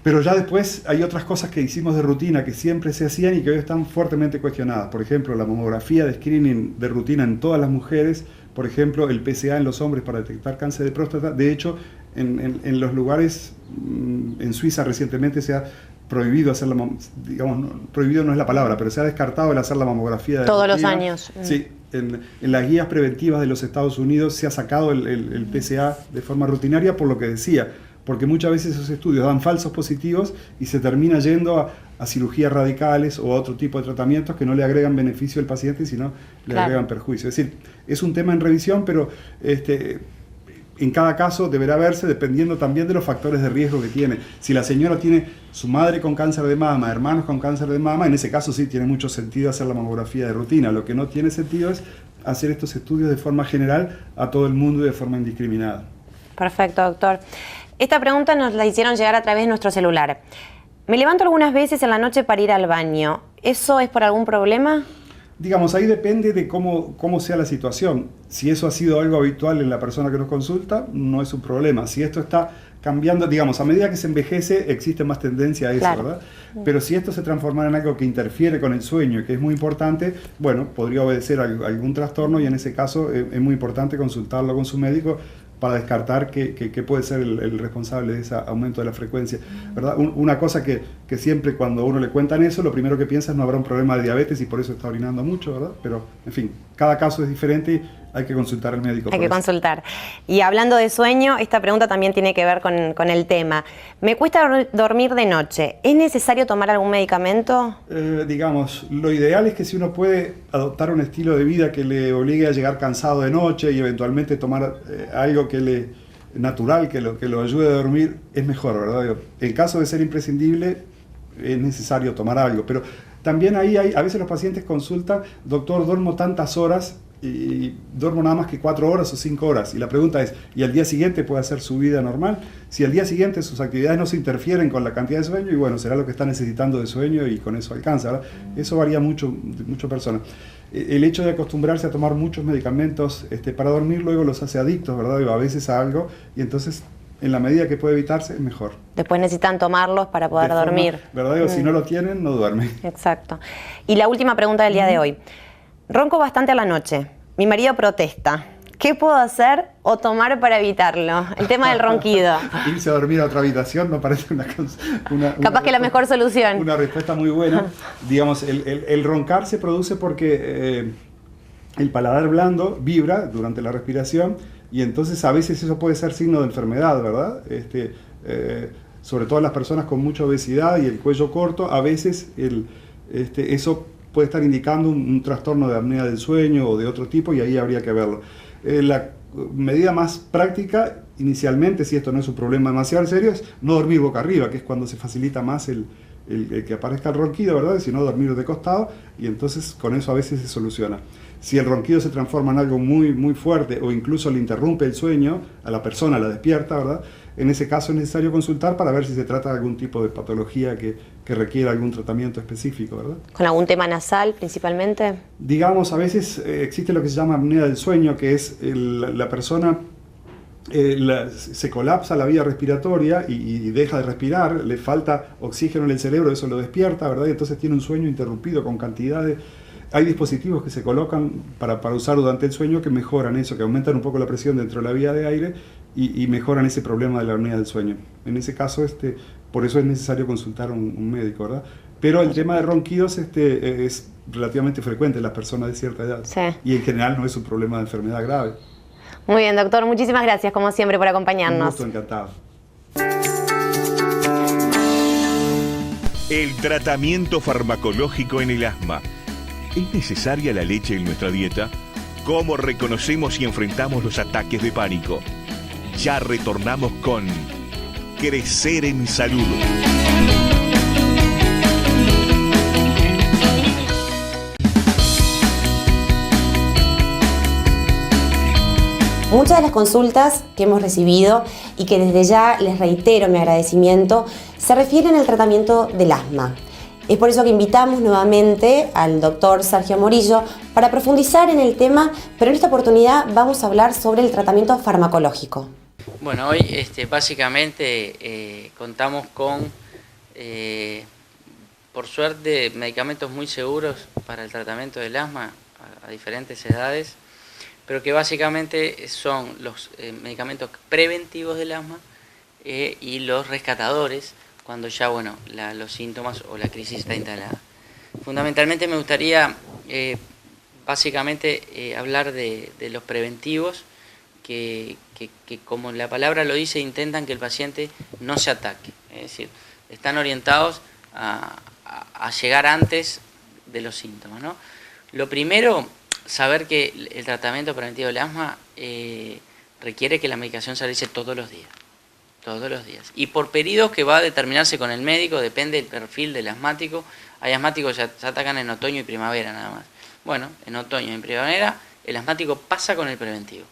Pero ya después hay otras cosas que hicimos de rutina que siempre se hacían y que hoy están fuertemente cuestionadas. Por ejemplo, la mamografía de screening de rutina en todas las mujeres. Por ejemplo, el PSA en los hombres para detectar cáncer de próstata. De hecho, en los lugares, en Suiza recientemente se ha prohibido hacer digamos, prohibido no es la palabra, pero se ha descartado el hacer la mamografía de todos rutina. los años. Sí, en las guías preventivas de los Estados Unidos se ha sacado el PSA de forma rutinaria por lo que decía, porque muchas veces esos estudios dan falsos positivos y se termina yendo a cirugías radicales o a otro tipo de tratamientos que no le agregan beneficio al paciente, sino le agregan perjuicio. Es decir, es un tema en revisión, pero en cada caso deberá verse dependiendo también de los factores de riesgo que tiene. Si la señora tiene su madre con cáncer de mama, hermanos con cáncer de mama, en ese caso sí tiene mucho sentido hacer la mamografía de rutina. Lo que no tiene sentido es hacer estos estudios de forma general a todo el mundo y de forma indiscriminada. Perfecto, doctor. Esta pregunta nos la hicieron llegar a través de nuestro celular. Me levanto algunas veces en la noche para ir al baño. ¿Eso es por algún problema? Digamos, ahí depende de cómo sea la situación. Si eso ha sido algo habitual en la persona que nos consulta, no es un problema. Si esto está cambiando, digamos, a medida que se envejece, existe más tendencia a eso, claro, ¿verdad? Pero si esto se transforma en algo que interfiere con el sueño y que es muy importante, bueno, podría obedecer a algún trastorno y en ese caso es muy importante consultarlo con su médico para descartar que puede ser el responsable de ese aumento de la frecuencia, ¿verdad? Una cosa que siempre cuando uno le cuentan eso, lo primero que piensa es no habrá un problema de diabetes y por eso está orinando mucho, ¿verdad? Pero, en fin, cada caso es diferente y hay que consultar al médico. Hay que consultar. Y hablando de sueño, esta pregunta también tiene que ver con el tema. Me cuesta dormir de noche. ¿Es necesario tomar algún medicamento? Digamos, lo ideal es que si uno puede adoptar un estilo de vida que le obligue a llegar cansado de noche y eventualmente tomar algo natural que lo ayude a dormir, es mejor, ¿verdad? En caso de ser imprescindible, es necesario tomar algo. Pero también ahí a veces los pacientes consultan, doctor, duermo tantas horas y duermo nada más que 4 horas o 5 horas. Y la pregunta es, ¿y al día siguiente puede hacer su vida normal? Si al día siguiente sus actividades no se interfieren con la cantidad de sueño, y bueno, será lo que está necesitando de sueño y con eso alcanza, ¿verdad? Eso varía mucho de muchas personas. El hecho de acostumbrarse a tomar muchos medicamentos para dormir luego los hace adictos, ¿verdad? A veces a algo, y entonces en la medida que puede evitarse, es mejor. Después necesitan tomarlos para poder dormir. ¿Verdad? Si no lo tienen, no duermen. Exacto. Y la última pregunta del día de hoy. Ronco bastante a la noche. Mi marido protesta. ¿Qué puedo hacer o tomar para evitarlo? El tema del ronquido. Irse a dormir a otra habitación me parece una capaz que la mejor solución. Una respuesta muy buena. Digamos, el roncar se produce porque el paladar blando vibra durante la respiración y entonces a veces eso puede ser signo de enfermedad, ¿verdad? Sobre todo en las personas con mucha obesidad y el cuello corto, a veces eso puede estar indicando un trastorno de apnea del sueño o de otro tipo, y ahí habría que verlo. La medida más práctica, inicialmente, si esto no es un problema demasiado serio, es no dormir boca arriba, que es cuando se facilita más el que aparezca el ronquido, ¿verdad? Sino dormir de costado, y entonces con eso a veces se soluciona. Si el ronquido se transforma en algo muy, muy fuerte o incluso le interrumpe el sueño, a la persona la despierta, ¿verdad? En ese caso es necesario consultar para ver si se trata de algún tipo de patología que requiera algún tratamiento específico, ¿verdad? ¿Con algún tema nasal principalmente? Digamos, a veces existe lo que se llama apnea del sueño, que es la persona se colapsa la vía respiratoria y deja de respirar, le falta oxígeno en el cerebro, eso lo despierta, ¿verdad? Y entonces tiene un sueño interrumpido con cantidades. Hay dispositivos que se colocan para usar durante el sueño que mejoran eso, que aumentan un poco la presión dentro de la vía de aire y mejoran ese problema de la apnea del sueño. En ese caso, por eso es necesario consultar a un médico, ¿verdad? Pero el tema de ronquidos es relativamente frecuente en las personas de cierta edad. Sí. Y en general no es un problema de enfermedad grave. Muy bien, doctor. Muchísimas gracias, como siempre, por acompañarnos. Un gusto, encantado. El tratamiento farmacológico en el asma. ¿Es necesaria la leche en nuestra dieta? ¿Cómo reconocemos y enfrentamos los ataques de pánico? Ya retornamos con Crecer en Salud. Muchas de las consultas que hemos recibido y que desde ya les reitero mi agradecimiento se refieren al tratamiento del asma. Es por eso que invitamos nuevamente al doctor Sergio Morillo para profundizar en el tema, pero en esta oportunidad vamos a hablar sobre el tratamiento farmacológico. Bueno, hoy básicamente contamos con, por suerte, medicamentos muy seguros para el tratamiento del asma a diferentes edades, pero que básicamente son los medicamentos preventivos del asma y los rescatadores cuando ya los síntomas o la crisis está instalada. Fundamentalmente me gustaría básicamente hablar de los preventivos que como la palabra lo dice, intentan que el paciente no se ataque, es decir, están orientados a llegar antes de los síntomas, ¿no? Lo primero, saber que el tratamiento preventivo del asma requiere que la medicación se realice todos los días. Y por periodos que va a determinarse con el médico, depende del perfil del asmático. Hay asmáticos que se atacan en otoño y primavera nada más. Bueno, en otoño y en primavera el asmático pasa con el preventivo.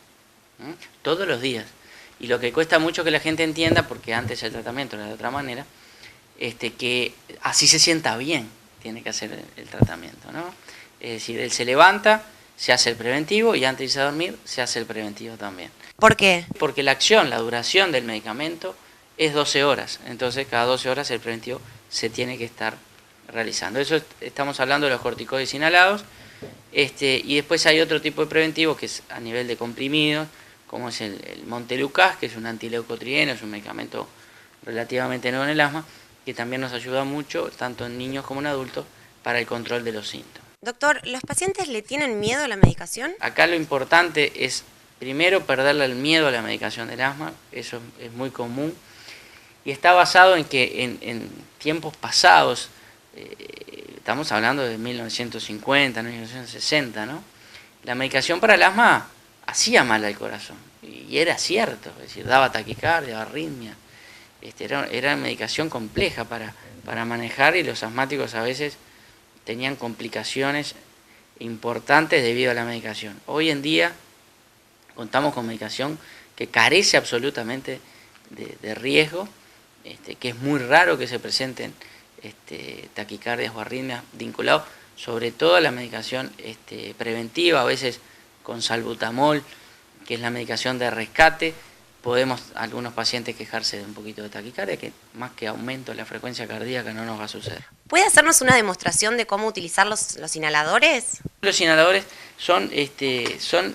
Todos los días. Y lo que cuesta mucho que la gente entienda, porque antes el tratamiento era de otra manera, que así se sienta bien, tiene que hacer el tratamiento, ¿no? Es decir, él se levanta, se hace el preventivo y antes de irse a dormir se hace el preventivo también. ¿Por qué? Porque la duración del medicamento es 12 horas. Entonces, cada 12 horas el preventivo se tiene que estar realizando. Eso estamos hablando de los corticoides inhalados. Y después hay otro tipo de preventivo que es a nivel de comprimidos, como es el Montelukast, que es un antileucotrieno, es un medicamento relativamente nuevo en el asma, que también nos ayuda mucho, tanto en niños como en adultos, para el control de los síntomas. Doctor, ¿los pacientes le tienen miedo a la medicación? Acá lo importante es, primero, perderle el miedo a la medicación del asma, eso es muy común, y está basado en que en tiempos pasados, estamos hablando de 1950, 1960, ¿no? La medicación para el asma hacía mal al corazón, y era cierto, es decir, daba taquicardia, arritmia, era medicación compleja para manejar, y los asmáticos a veces tenían complicaciones importantes debido a la medicación. Hoy en día contamos con medicación que carece absolutamente de riesgo, que es muy raro que se presenten taquicardias o arritmias vinculados sobre todo a la medicación preventiva, a veces con salbutamol, que es la medicación de rescate. Podemos algunos pacientes quejarse de un poquito de taquicardia, que más que aumento de la frecuencia cardíaca no nos va a suceder. ¿Puede hacernos una demostración de cómo utilizar los inhaladores? Los inhaladores son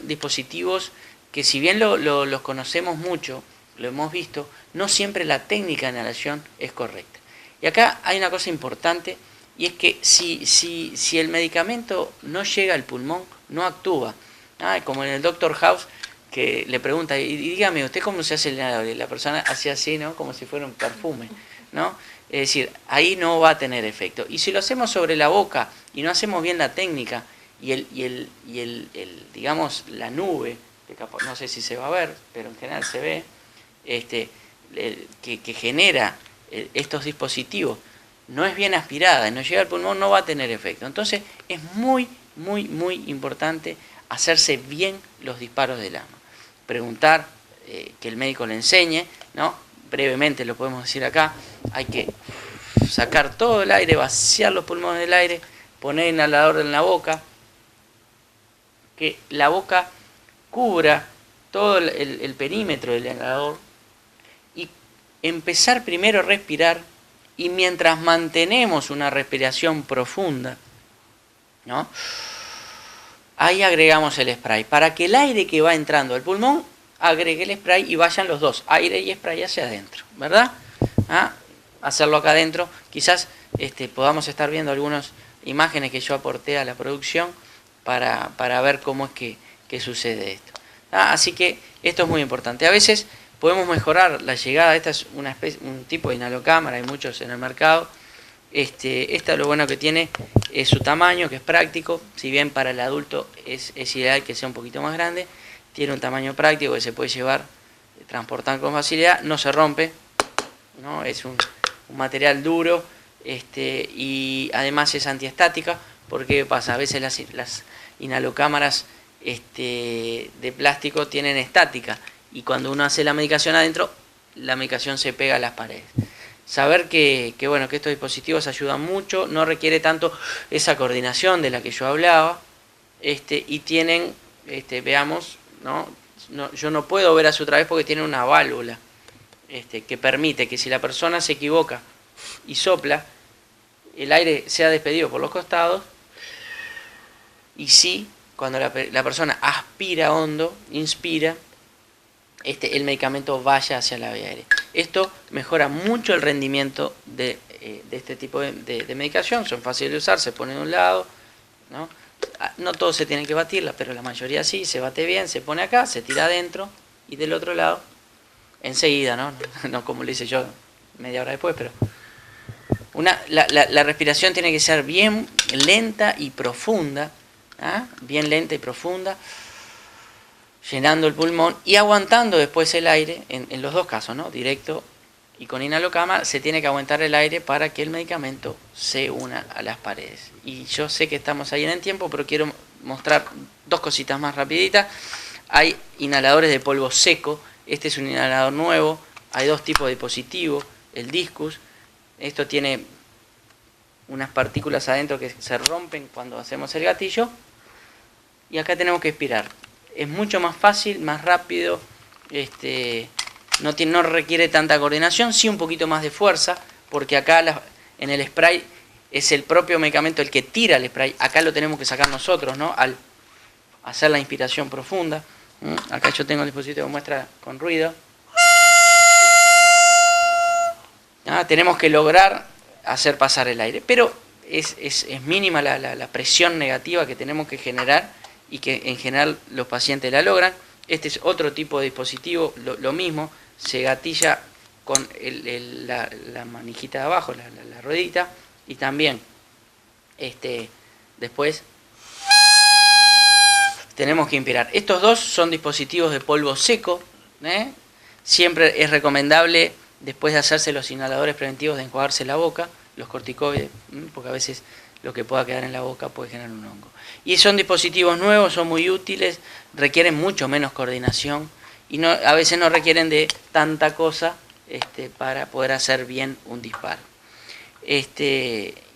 dispositivos que, si bien los conocemos mucho, lo hemos visto, no siempre la técnica de inhalación es correcta. Y acá hay una cosa importante, y es que si el medicamento no llega al pulmón, no actúa. Como en el Dr. House, que le pregunta, y dígame, ¿usted cómo se hace el inhalador? Y la persona hace así, ¿no? Como si fuera un perfume, ¿no? Es decir, ahí no va a tener efecto. Y si lo hacemos sobre la boca y no hacemos bien la técnica, digamos, la nube, que no sé si se va a ver, pero en general se ve, que genera estos dispositivos, no es bien aspirada, no llega al pulmón, no va a tener efecto. Entonces es muy, muy, muy importante hacerse bien los disparos del asma. Preguntar, que el médico le enseñe, ¿no? Brevemente lo podemos decir acá, hay que sacar todo el aire, vaciar los pulmones del aire, poner el inhalador en la boca, que la boca cubra todo el perímetro del inhalador y empezar primero a respirar, y mientras mantenemos una respiración profunda, ¿no? Ahí agregamos el spray, para que el aire que va entrando al pulmón agregue el spray y vayan los dos, aire y spray hacia adentro, ¿verdad? Hacerlo acá adentro, quizás podamos estar viendo algunas imágenes que yo aporté a la producción para ver cómo es que sucede esto. Así que esto es muy importante. A veces podemos mejorar la llegada, esta es un tipo de inhalocámara, hay muchos en el mercado. Esta lo bueno que tiene es su tamaño, que es práctico, si bien para el adulto es ideal que sea un poquito más grande, tiene un tamaño práctico que se puede llevar, transportar con facilidad, no se rompe, ¿no? Es un material duro, y además es antiestática, porque ¿qué pasa? A veces las inhalocámaras de plástico tienen estática, y cuando uno hace la medicación adentro, la medicación se pega a las paredes. Saber que estos dispositivos ayudan mucho, no requiere tanto esa coordinación de la que yo hablaba, y tienen, veamos, ¿no? Yo no puedo ver hacia otra vez porque tiene una válvula que permite que si la persona se equivoca y sopla, el aire sea despedido por los costados, y sí, cuando la persona aspira hondo, inspira, el medicamento vaya hacia la vía aérea. Esto mejora mucho el rendimiento de este tipo de medicación, son fáciles de usar, se pone de un lado, ¿no? No todos se tienen que batirla, pero la mayoría sí, se bate bien, se pone acá, se tira adentro, y del otro lado, enseguida, ¿no? No como lo hice yo media hora después, pero la respiración tiene que ser bien lenta y profunda, bien lenta y profunda, llenando el pulmón y aguantando después el aire, en los dos casos, ¿no? Directo y con inhalocámara, se tiene que aguantar el aire para que el medicamento se una a las paredes. Y yo sé que estamos ahí en el tiempo, pero quiero mostrar dos cositas más rapiditas. Hay inhaladores de polvo seco, este es un inhalador nuevo, hay dos tipos de dispositivos, el Discus, esto tiene unas partículas adentro que se rompen cuando hacemos el gatillo, y acá tenemos que expirar. Es mucho más fácil, más rápido, no requiere tanta coordinación, sí un poquito más de fuerza, porque acá en el spray es el propio medicamento el que tira el spray, acá lo tenemos que sacar nosotros, ¿no? Al hacer la inspiración profunda. Acá yo tengo el dispositivo que muestra con ruido. Tenemos que lograr hacer pasar el aire, pero es mínima la presión negativa que tenemos que generar, y que en general los pacientes la logran. Este es otro tipo de dispositivo, lo mismo, se gatilla con la manijita de abajo, la ruedita, y también después tenemos que inspirar. Estos dos son dispositivos de polvo seco, siempre es recomendable después de hacerse los inhaladores preventivos de enjuagarse la boca, los corticoides, porque a veces lo que pueda quedar en la boca puede generar un hongo. Y son dispositivos nuevos, son muy útiles, requieren mucho menos coordinación y a veces no requieren de tanta cosa para poder hacer bien un disparo.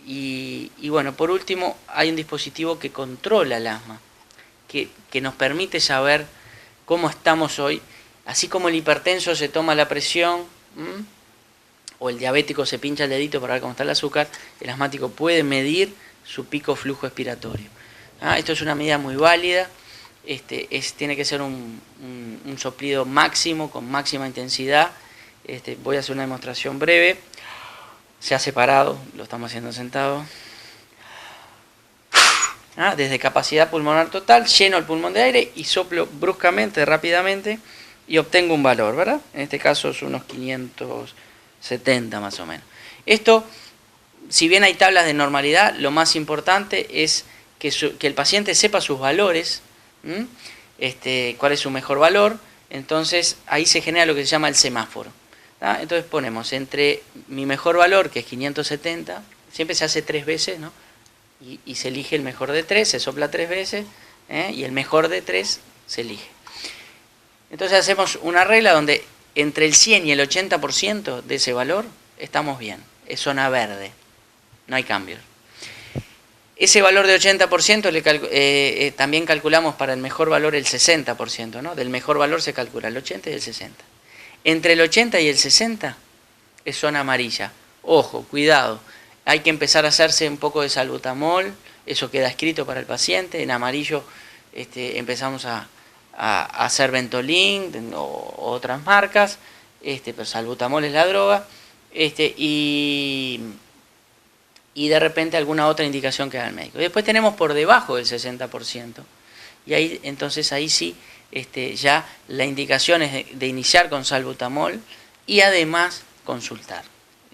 Y bueno, por último, hay un dispositivo que controla el asma, que nos permite saber cómo estamos hoy, así como el hipertenso se toma la presión, o el diabético se pincha el dedito para ver cómo está el azúcar, el asmático puede medir su pico flujo expiratorio. Esto es una medida muy válida, tiene que ser un soplido máximo, con máxima intensidad. Voy a hacer una demostración breve, se ha separado, lo estamos haciendo sentado. Desde capacidad pulmonar total, lleno el pulmón de aire y soplo bruscamente, rápidamente, y obtengo un valor, ¿verdad? En este caso es unos 570 más o menos. Esto si bien hay tablas de normalidad, lo más importante es que el paciente sepa sus valores, cuál es su mejor valor. Entonces ahí se genera lo que se llama el semáforo. Entonces ponemos entre mi mejor valor, que es 570, siempre se hace 3 veces, ¿no? Y se elige el mejor de 3, se sopla 3 veces, y el mejor de 3 se elige. Entonces hacemos una regla donde entre el 100 y el 80% de ese valor estamos bien, es zona verde, no hay cambios. Ese valor de 80% también calculamos para el mejor valor el 60%, ¿no? Del mejor valor se calcula el 80 y el 60. Entre el 80 y el 60 es zona amarilla. Ojo, cuidado, hay que empezar a hacerse un poco de salbutamol, eso queda escrito para el paciente. En amarillo empezamos a hacer Ventolin o otras marcas, pero salbutamol es la droga, y de repente alguna otra indicación que da el médico. Después tenemos por debajo del 60%, y ahí sí ya la indicación es de iniciar con salbutamol y además consultar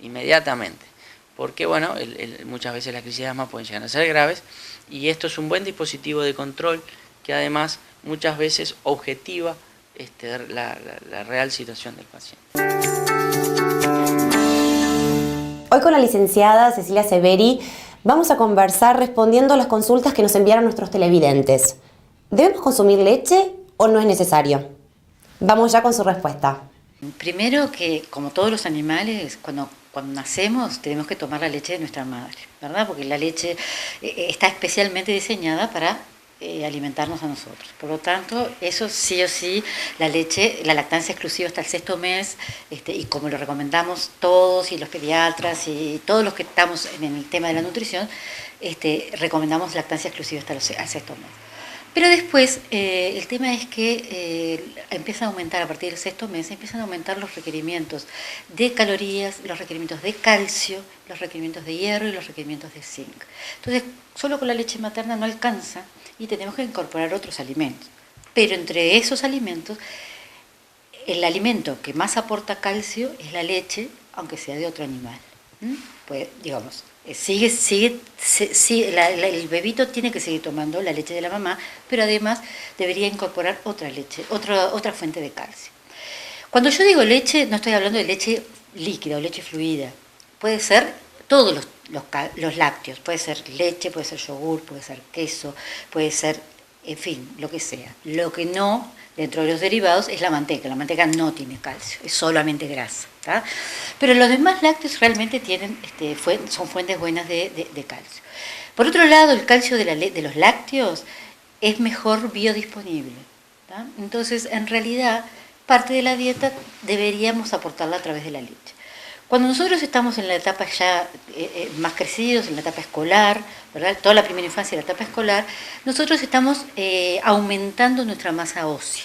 inmediatamente, porque bueno, muchas veces las crisis de asma pueden llegar a ser graves, y esto es un buen dispositivo de control que además muchas veces objetiva la real situación del paciente. Hoy con la licenciada Cecilia Severi vamos a conversar respondiendo a las consultas que nos enviaron nuestros televidentes. ¿Debemos consumir leche o no es necesario? Vamos ya con su respuesta. Primero que, como todos los animales, cuando nacemos tenemos que tomar la leche de nuestra madre, ¿verdad? Porque la leche está especialmente diseñada para alimentarnos a nosotros. Por lo tanto, eso sí o sí, la leche, la lactancia exclusiva hasta el 6º mes, y como lo recomendamos todos, y los pediatras, y todos los que estamos en el tema de la nutrición, recomendamos lactancia exclusiva hasta al 6º mes. Pero después, el tema es que empieza a aumentar, a partir del 6º mes, empiezan a aumentar los requerimientos de calorías, los requerimientos de calcio, los requerimientos de hierro y los requerimientos de zinc. Entonces, solo con la leche materna no alcanza y tenemos que incorporar otros alimentos. Pero entre esos alimentos, el alimento que más aporta calcio es la leche, aunque sea de otro animal. Pues, digamos, el bebito tiene que seguir tomando la leche de la mamá, pero además debería incorporar otra leche, otra fuente de calcio. Cuando yo digo leche, no estoy hablando de leche líquida o leche fluida. Puede ser todos los lácteos, puede ser leche, puede ser yogur, puede ser queso, puede ser, en fin, lo que sea. Lo que no, dentro de los derivados, es la manteca. La manteca no tiene calcio, es solamente grasa, ¿tá? Pero los demás lácteos realmente tienen, son fuentes buenas de calcio. Por otro lado, el calcio de los lácteos es mejor biodisponible, ¿tá? Entonces, en realidad, parte de la dieta deberíamos aportarla a través de la leche. Cuando nosotros estamos en la etapa ya más crecidos, en la etapa escolar, ¿verdad? Toda la primera infancia y la etapa escolar, nosotros estamos aumentando nuestra masa ósea.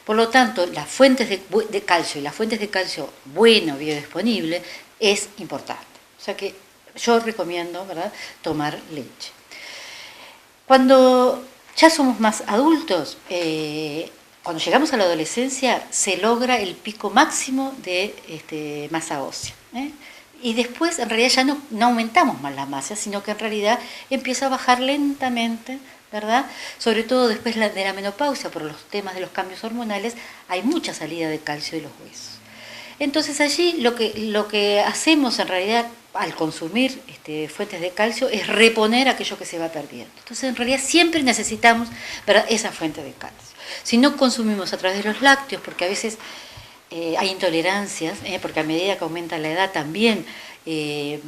Por lo tanto, las fuentes de calcio y las fuentes de calcio bueno, biodisponible, es importante. O sea que yo recomiendo, ¿verdad?, tomar leche. Cuando ya somos más adultos, cuando llegamos a la adolescencia, se logra el pico máximo de masa ósea, y después en realidad ya no aumentamos más la masa, sino que en realidad empieza a bajar lentamente, ¿verdad? Sobre todo después de la menopausia, por los temas de los cambios hormonales, hay mucha salida de calcio de los huesos. Entonces allí lo que hacemos en realidad al consumir fuentes de calcio es reponer aquello que se va perdiendo. Entonces en realidad siempre necesitamos, ¿verdad?, esa fuente de calcio. Si no consumimos a través de los lácteos, porque a veces hay intolerancias, porque a medida que aumenta la edad también hay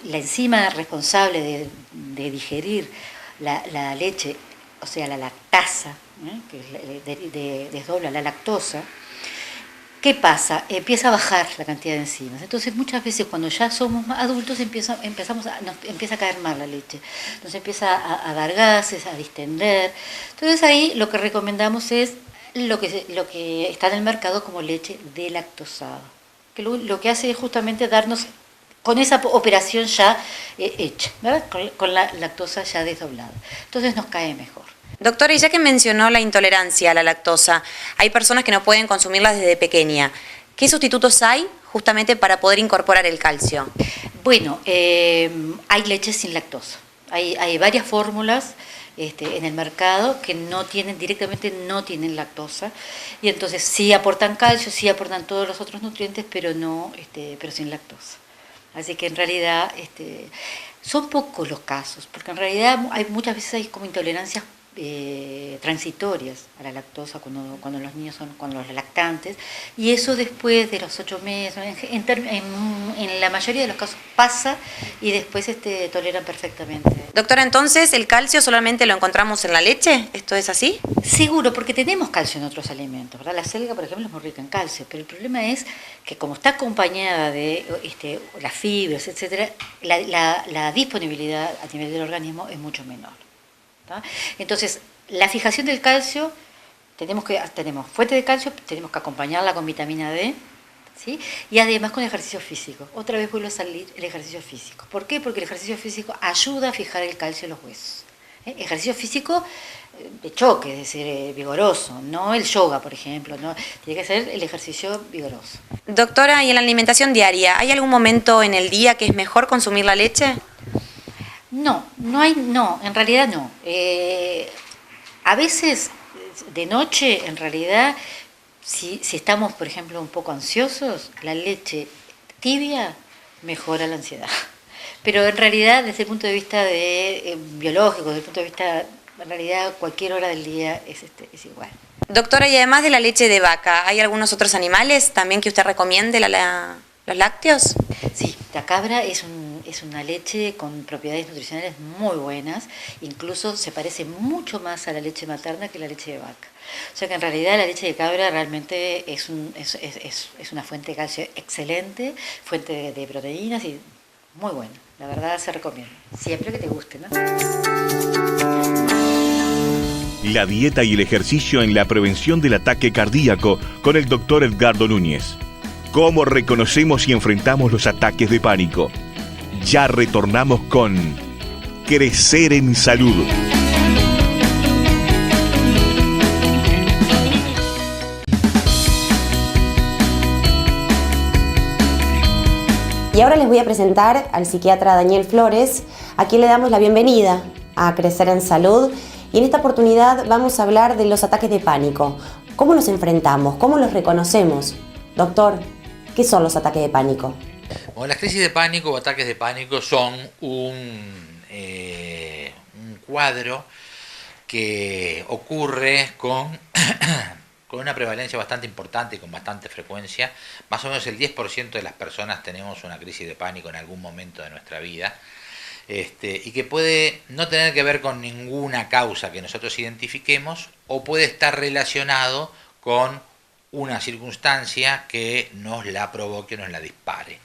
la enzima responsable de digerir la leche, o sea, la lactasa, que desdobla la lactosa. ¿Qué pasa? Empieza a bajar la cantidad de enzimas. Entonces muchas veces cuando ya somos adultos nos empieza a caer mal la leche. Nos empieza a dar gases, a distender. Entonces ahí lo que recomendamos es lo que está en el mercado como leche delactosada. Que lo que hace es justamente darnos, con esa operación ya hecha, ¿verdad?, con la lactosa ya desdoblada. Entonces nos cae mejor. Doctora, y ya que mencionó la intolerancia a la lactosa, hay personas que no pueden consumirla desde pequeña. ¿Qué sustitutos hay justamente para poder incorporar el calcio? Bueno, hay leches sin lactosa. Hay varias fórmulas en el mercado que directamente no tienen lactosa, y entonces sí aportan calcio, sí aportan todos los otros nutrientes, pero pero sin lactosa. Así que en realidad son pocos los casos, porque en realidad muchas veces hay como intolerancias transitorias a la lactosa cuando los niños cuando los lactantes, y eso después de los 8 meses, en la mayoría de los casos pasa, y después toleran perfectamente. Doctora, entonces, ¿el calcio solamente lo encontramos en la leche? ¿Esto es así? Seguro, porque tenemos calcio en otros alimentos, ¿verdad? La selga, por ejemplo, es muy rica en calcio, pero el problema es que como está acompañada de las fibras, etcétera, la disponibilidad a nivel del organismo es mucho menor. Entonces, la fijación del calcio, tenemos fuente de calcio, tenemos que acompañarla con vitamina D, ¿sí? Y además con ejercicio físico. Otra vez vuelve a salir el ejercicio físico. ¿Por qué? Porque el ejercicio físico ayuda a fijar el calcio en los huesos. Ejercicio físico de choque, es decir, vigoroso, no el yoga, por ejemplo, ¿no? Tiene que ser el ejercicio vigoroso. Doctora, ¿y en la alimentación diaria, hay algún momento en el día que es mejor consumir la leche? No, en realidad no. A veces de noche, en realidad, si estamos, por ejemplo, un poco ansiosos, la leche tibia mejora la ansiedad. Pero en realidad, desde el punto de vista biológico, desde el punto de vista, en realidad, cualquier hora del día es igual. Doctora, y además de la leche de vaca, ¿hay algunos otros animales también que usted recomiende los lácteos? Sí, la cabra es una leche con propiedades nutricionales muy buenas, incluso se parece mucho más a la leche materna que la leche de vaca. O sea que en realidad la leche de cabra realmente es una fuente de calcio excelente, fuente de proteínas y muy buena. La verdad se recomienda. Siempre que te guste, ¿no? La dieta y el ejercicio en la prevención del ataque cardíaco con el doctor Edgardo Núñez. ¿Cómo reconocemos y enfrentamos los ataques de pánico? Ya retornamos con Crecer en Salud. Y ahora les voy a presentar al psiquiatra Daniel Flores, a quien le damos la bienvenida a Crecer en Salud. Y en esta oportunidad vamos a hablar de los ataques de pánico. ¿Cómo los enfrentamos? ¿Cómo los reconocemos? Doctor, ¿qué son los ataques de pánico? Bueno, las crisis de pánico o ataques de pánico son un cuadro que ocurre con una prevalencia bastante importante y con bastante frecuencia. Más o menos el 10% de las personas tenemos una crisis de pánico en algún momento de nuestra vida, y que puede no tener que ver con ninguna causa que nosotros identifiquemos, o puede estar relacionado con una circunstancia que nos la provoque, nos la dispare,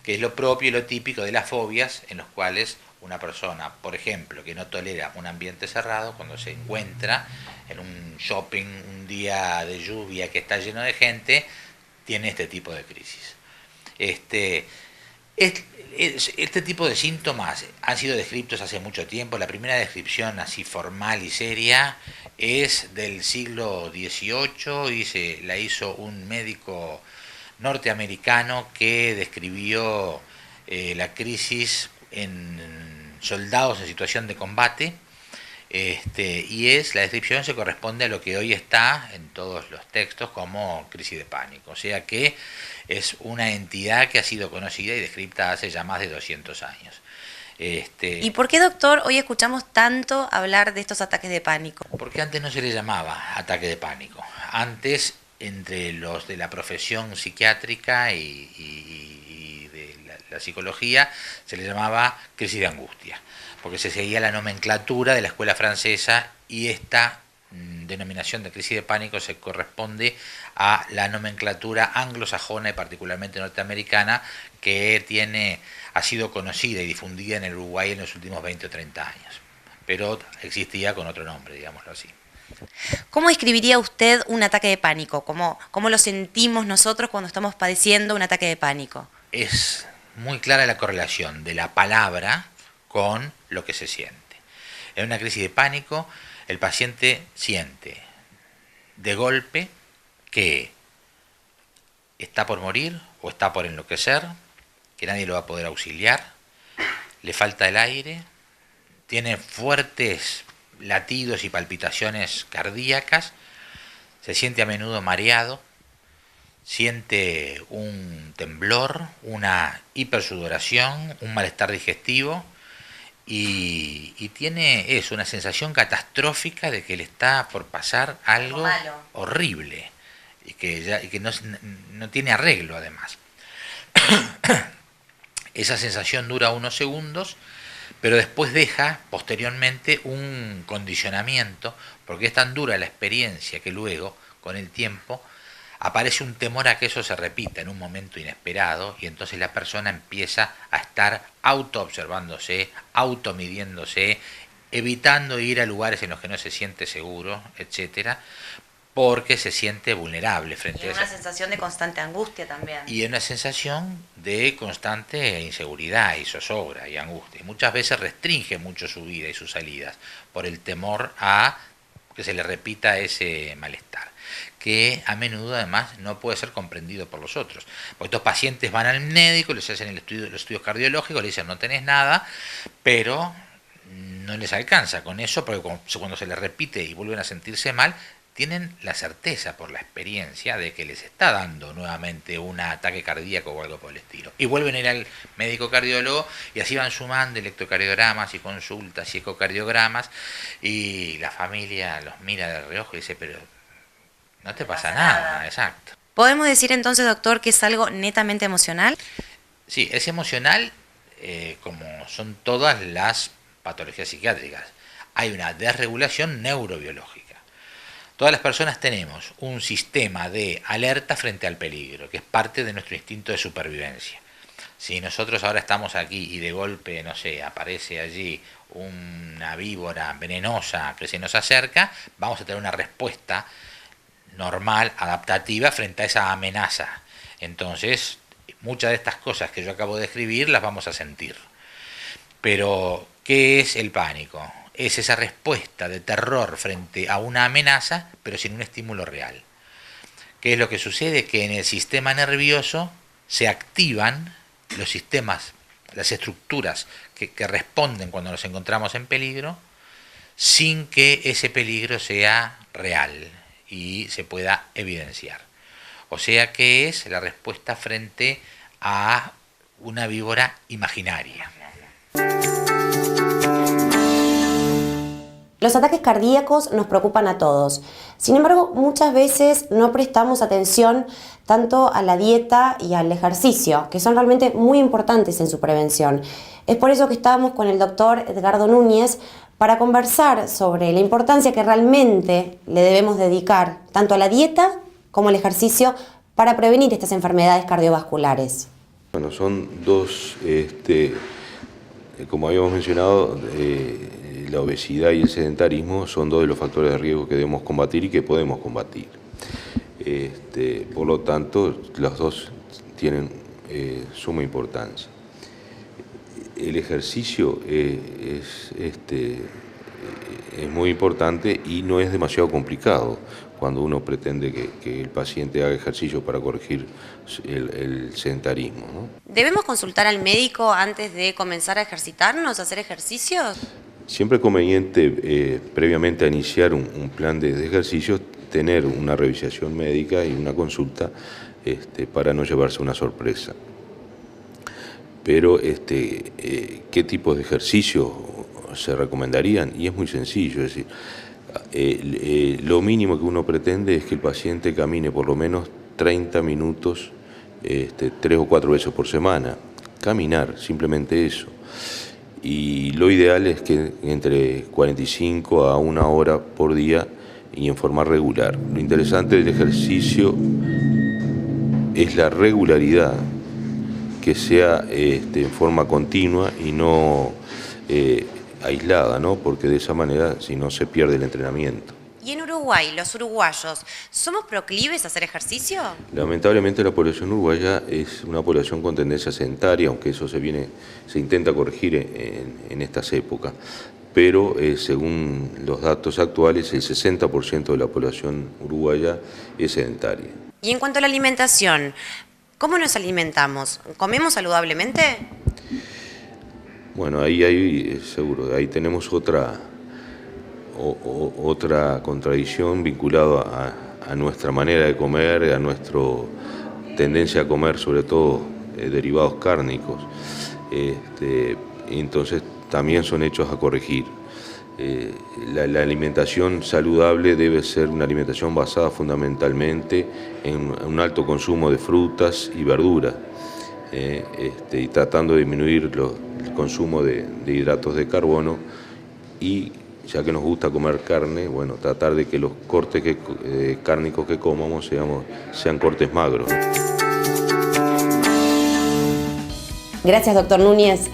que es lo propio y lo típico de las fobias, en los cuales una persona, por ejemplo, que no tolera un ambiente cerrado, cuando se encuentra en un shopping un día de lluvia que está lleno de gente, tiene este tipo de crisis. Este tipo de síntomas han sido descritos hace mucho tiempo. La primera descripción así formal y seria es del siglo XVIII y la hizo un médico norteamericano que describió la crisis en soldados en situación de combate, y la descripción se corresponde a lo que hoy está en todos los textos como crisis de pánico, o sea que es una entidad que ha sido conocida y descrita hace ya más de 200 años. ¿Y por qué, doctor, hoy escuchamos tanto hablar de estos ataques de pánico? Porque antes no se le llamaba ataque de pánico. Antes, entre los de la profesión psiquiátrica y de la psicología, se le llamaba crisis de angustia, porque se seguía la nomenclatura de la escuela francesa, y esta denominación de crisis de pánico se corresponde a la nomenclatura anglosajona y particularmente norteamericana, que ha sido conocida y difundida en el Uruguay en los últimos 20 o 30 años, pero existía con otro nombre, digámoslo así. ¿Cómo describiría usted un ataque de pánico? ¿Cómo lo sentimos nosotros cuando estamos padeciendo un ataque de pánico? Es muy clara la correlación de la palabra con lo que se siente. En una crisis de pánico, el paciente siente de golpe que está por morir o está por enloquecer, que nadie lo va a poder auxiliar, le falta el aire, tiene fuertes latidos y palpitaciones cardíacas, se siente a menudo mareado, siente un temblor, una hipersudoración, un malestar digestivo y tiene una sensación catastrófica de que le está por pasar algo horrible y que no tiene arreglo además. Esa sensación dura unos segundos, pero después deja posteriormente un condicionamiento, porque es tan dura la experiencia que luego, con el tiempo, aparece un temor a que eso se repita en un momento inesperado, y entonces la persona empieza a estar auto-observándose, auto-midiéndose, evitando ir a lugares en los que no se siente seguro, etcétera, porque se siente vulnerable frente a eso. Y una sensación de constante angustia también. Y una sensación de constante inseguridad y zozobra y angustia. Y muchas veces restringe mucho su vida y sus salidas por el temor a que se le repita ese malestar, que a menudo además no puede ser comprendido por los otros. Porque estos pacientes van al médico, les hacen los estudios cardiológicos, le dicen no tenés nada, pero no les alcanza con eso, porque cuando se les repite y vuelven a sentirse mal, tienen la certeza por la experiencia de que les está dando nuevamente un ataque cardíaco o algo por el estilo. Y vuelven a ir al médico cardiólogo y así van sumando electrocardiogramas y consultas y ecocardiogramas y la familia los mira de reojo y dice, pero no te pasa nada. Exacto. ¿Podemos decir entonces, doctor, que es algo netamente emocional? Sí, es emocional como son todas las patologías psiquiátricas. Hay una desregulación neurobiológica. Todas las personas tenemos un sistema de alerta frente al peligro, que es parte de nuestro instinto de supervivencia. Si nosotros ahora estamos aquí y de golpe, no sé, aparece allí una víbora venenosa que se nos acerca, vamos a tener una respuesta normal, adaptativa, frente a esa amenaza. Entonces, muchas de estas cosas que yo acabo de describir las vamos a sentir. Pero, ¿qué es el pánico? Es esa respuesta de terror frente a una amenaza, pero sin un estímulo real. ¿Qué es lo que sucede? Que en el sistema nervioso se activan los sistemas, las estructuras que responden cuando nos encontramos en peligro, sin que ese peligro sea real y se pueda evidenciar. O sea que es la respuesta frente a una víbora imaginaria. Los ataques cardíacos nos preocupan a todos. Sin embargo, muchas veces no prestamos atención tanto a la dieta y al ejercicio, que son realmente muy importantes en su prevención. Es por eso que estamos con el doctor Edgardo Núñez para conversar sobre la importancia que realmente le debemos dedicar tanto a la dieta como al ejercicio para prevenir estas enfermedades cardiovasculares. Bueno, son dos, como habíamos mencionado, la obesidad y el sedentarismo son dos de los factores de riesgo que debemos combatir y que podemos combatir. Por lo tanto, los dos tienen suma importancia. El ejercicio es muy importante y no es demasiado complicado cuando uno pretende que el paciente haga ejercicio para corregir el sedentarismo, ¿no? ¿Debemos consultar al médico antes de comenzar a ejercitarnos, a hacer ejercicios? Siempre es conveniente, previamente a iniciar un plan de ejercicios, tener una revisación médica y una consulta para no llevarse una sorpresa. Pero, ¿qué tipos de ejercicios se recomendarían? Y es muy sencillo, es decir, lo mínimo que uno pretende es que el paciente camine por lo menos 30 minutos 3 o 4 veces por semana. Caminar, simplemente eso. Y lo ideal es que entre 45 a 1 hora por día y en forma regular. Lo interesante del ejercicio es la regularidad, que sea en forma continua y no aislada, ¿no? Porque de esa manera si no se pierde el entrenamiento. ¿Y en Uruguay, los uruguayos, somos proclives a hacer ejercicio? Lamentablemente la población uruguaya es una población con tendencia sedentaria, aunque eso se intenta corregir en estas épocas. Pero según los datos actuales, el 60% de la población uruguaya es sedentaria. Y en cuanto a la alimentación, ¿cómo nos alimentamos? ¿Comemos saludablemente? Bueno, ahí seguro, ahí tenemos otra contradicción vinculada a nuestra manera de comer, a nuestra tendencia a comer sobre todo derivados cárnicos. Entonces también son hechos a corregir. La alimentación saludable debe ser una alimentación basada fundamentalmente en un alto consumo de frutas y verduras, y tratando de disminuir el consumo de hidratos de carbono, y ya que nos gusta comer carne, bueno, tratar de que los cortes cárnicos que comamos sean cortes magros. Gracias, doctor Núñez.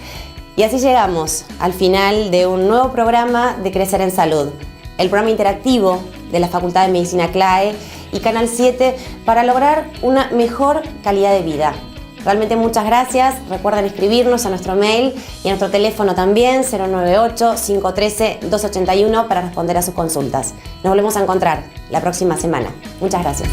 Y así llegamos al final de un nuevo programa de Crecer en Salud, el programa interactivo de la Facultad de Medicina CLAE y Canal 7 para lograr una mejor calidad de vida. Realmente muchas gracias. Recuerden escribirnos a nuestro mail y a nuestro teléfono también, 098-513-281, para responder a sus consultas. Nos volvemos a encontrar la próxima semana. Muchas gracias.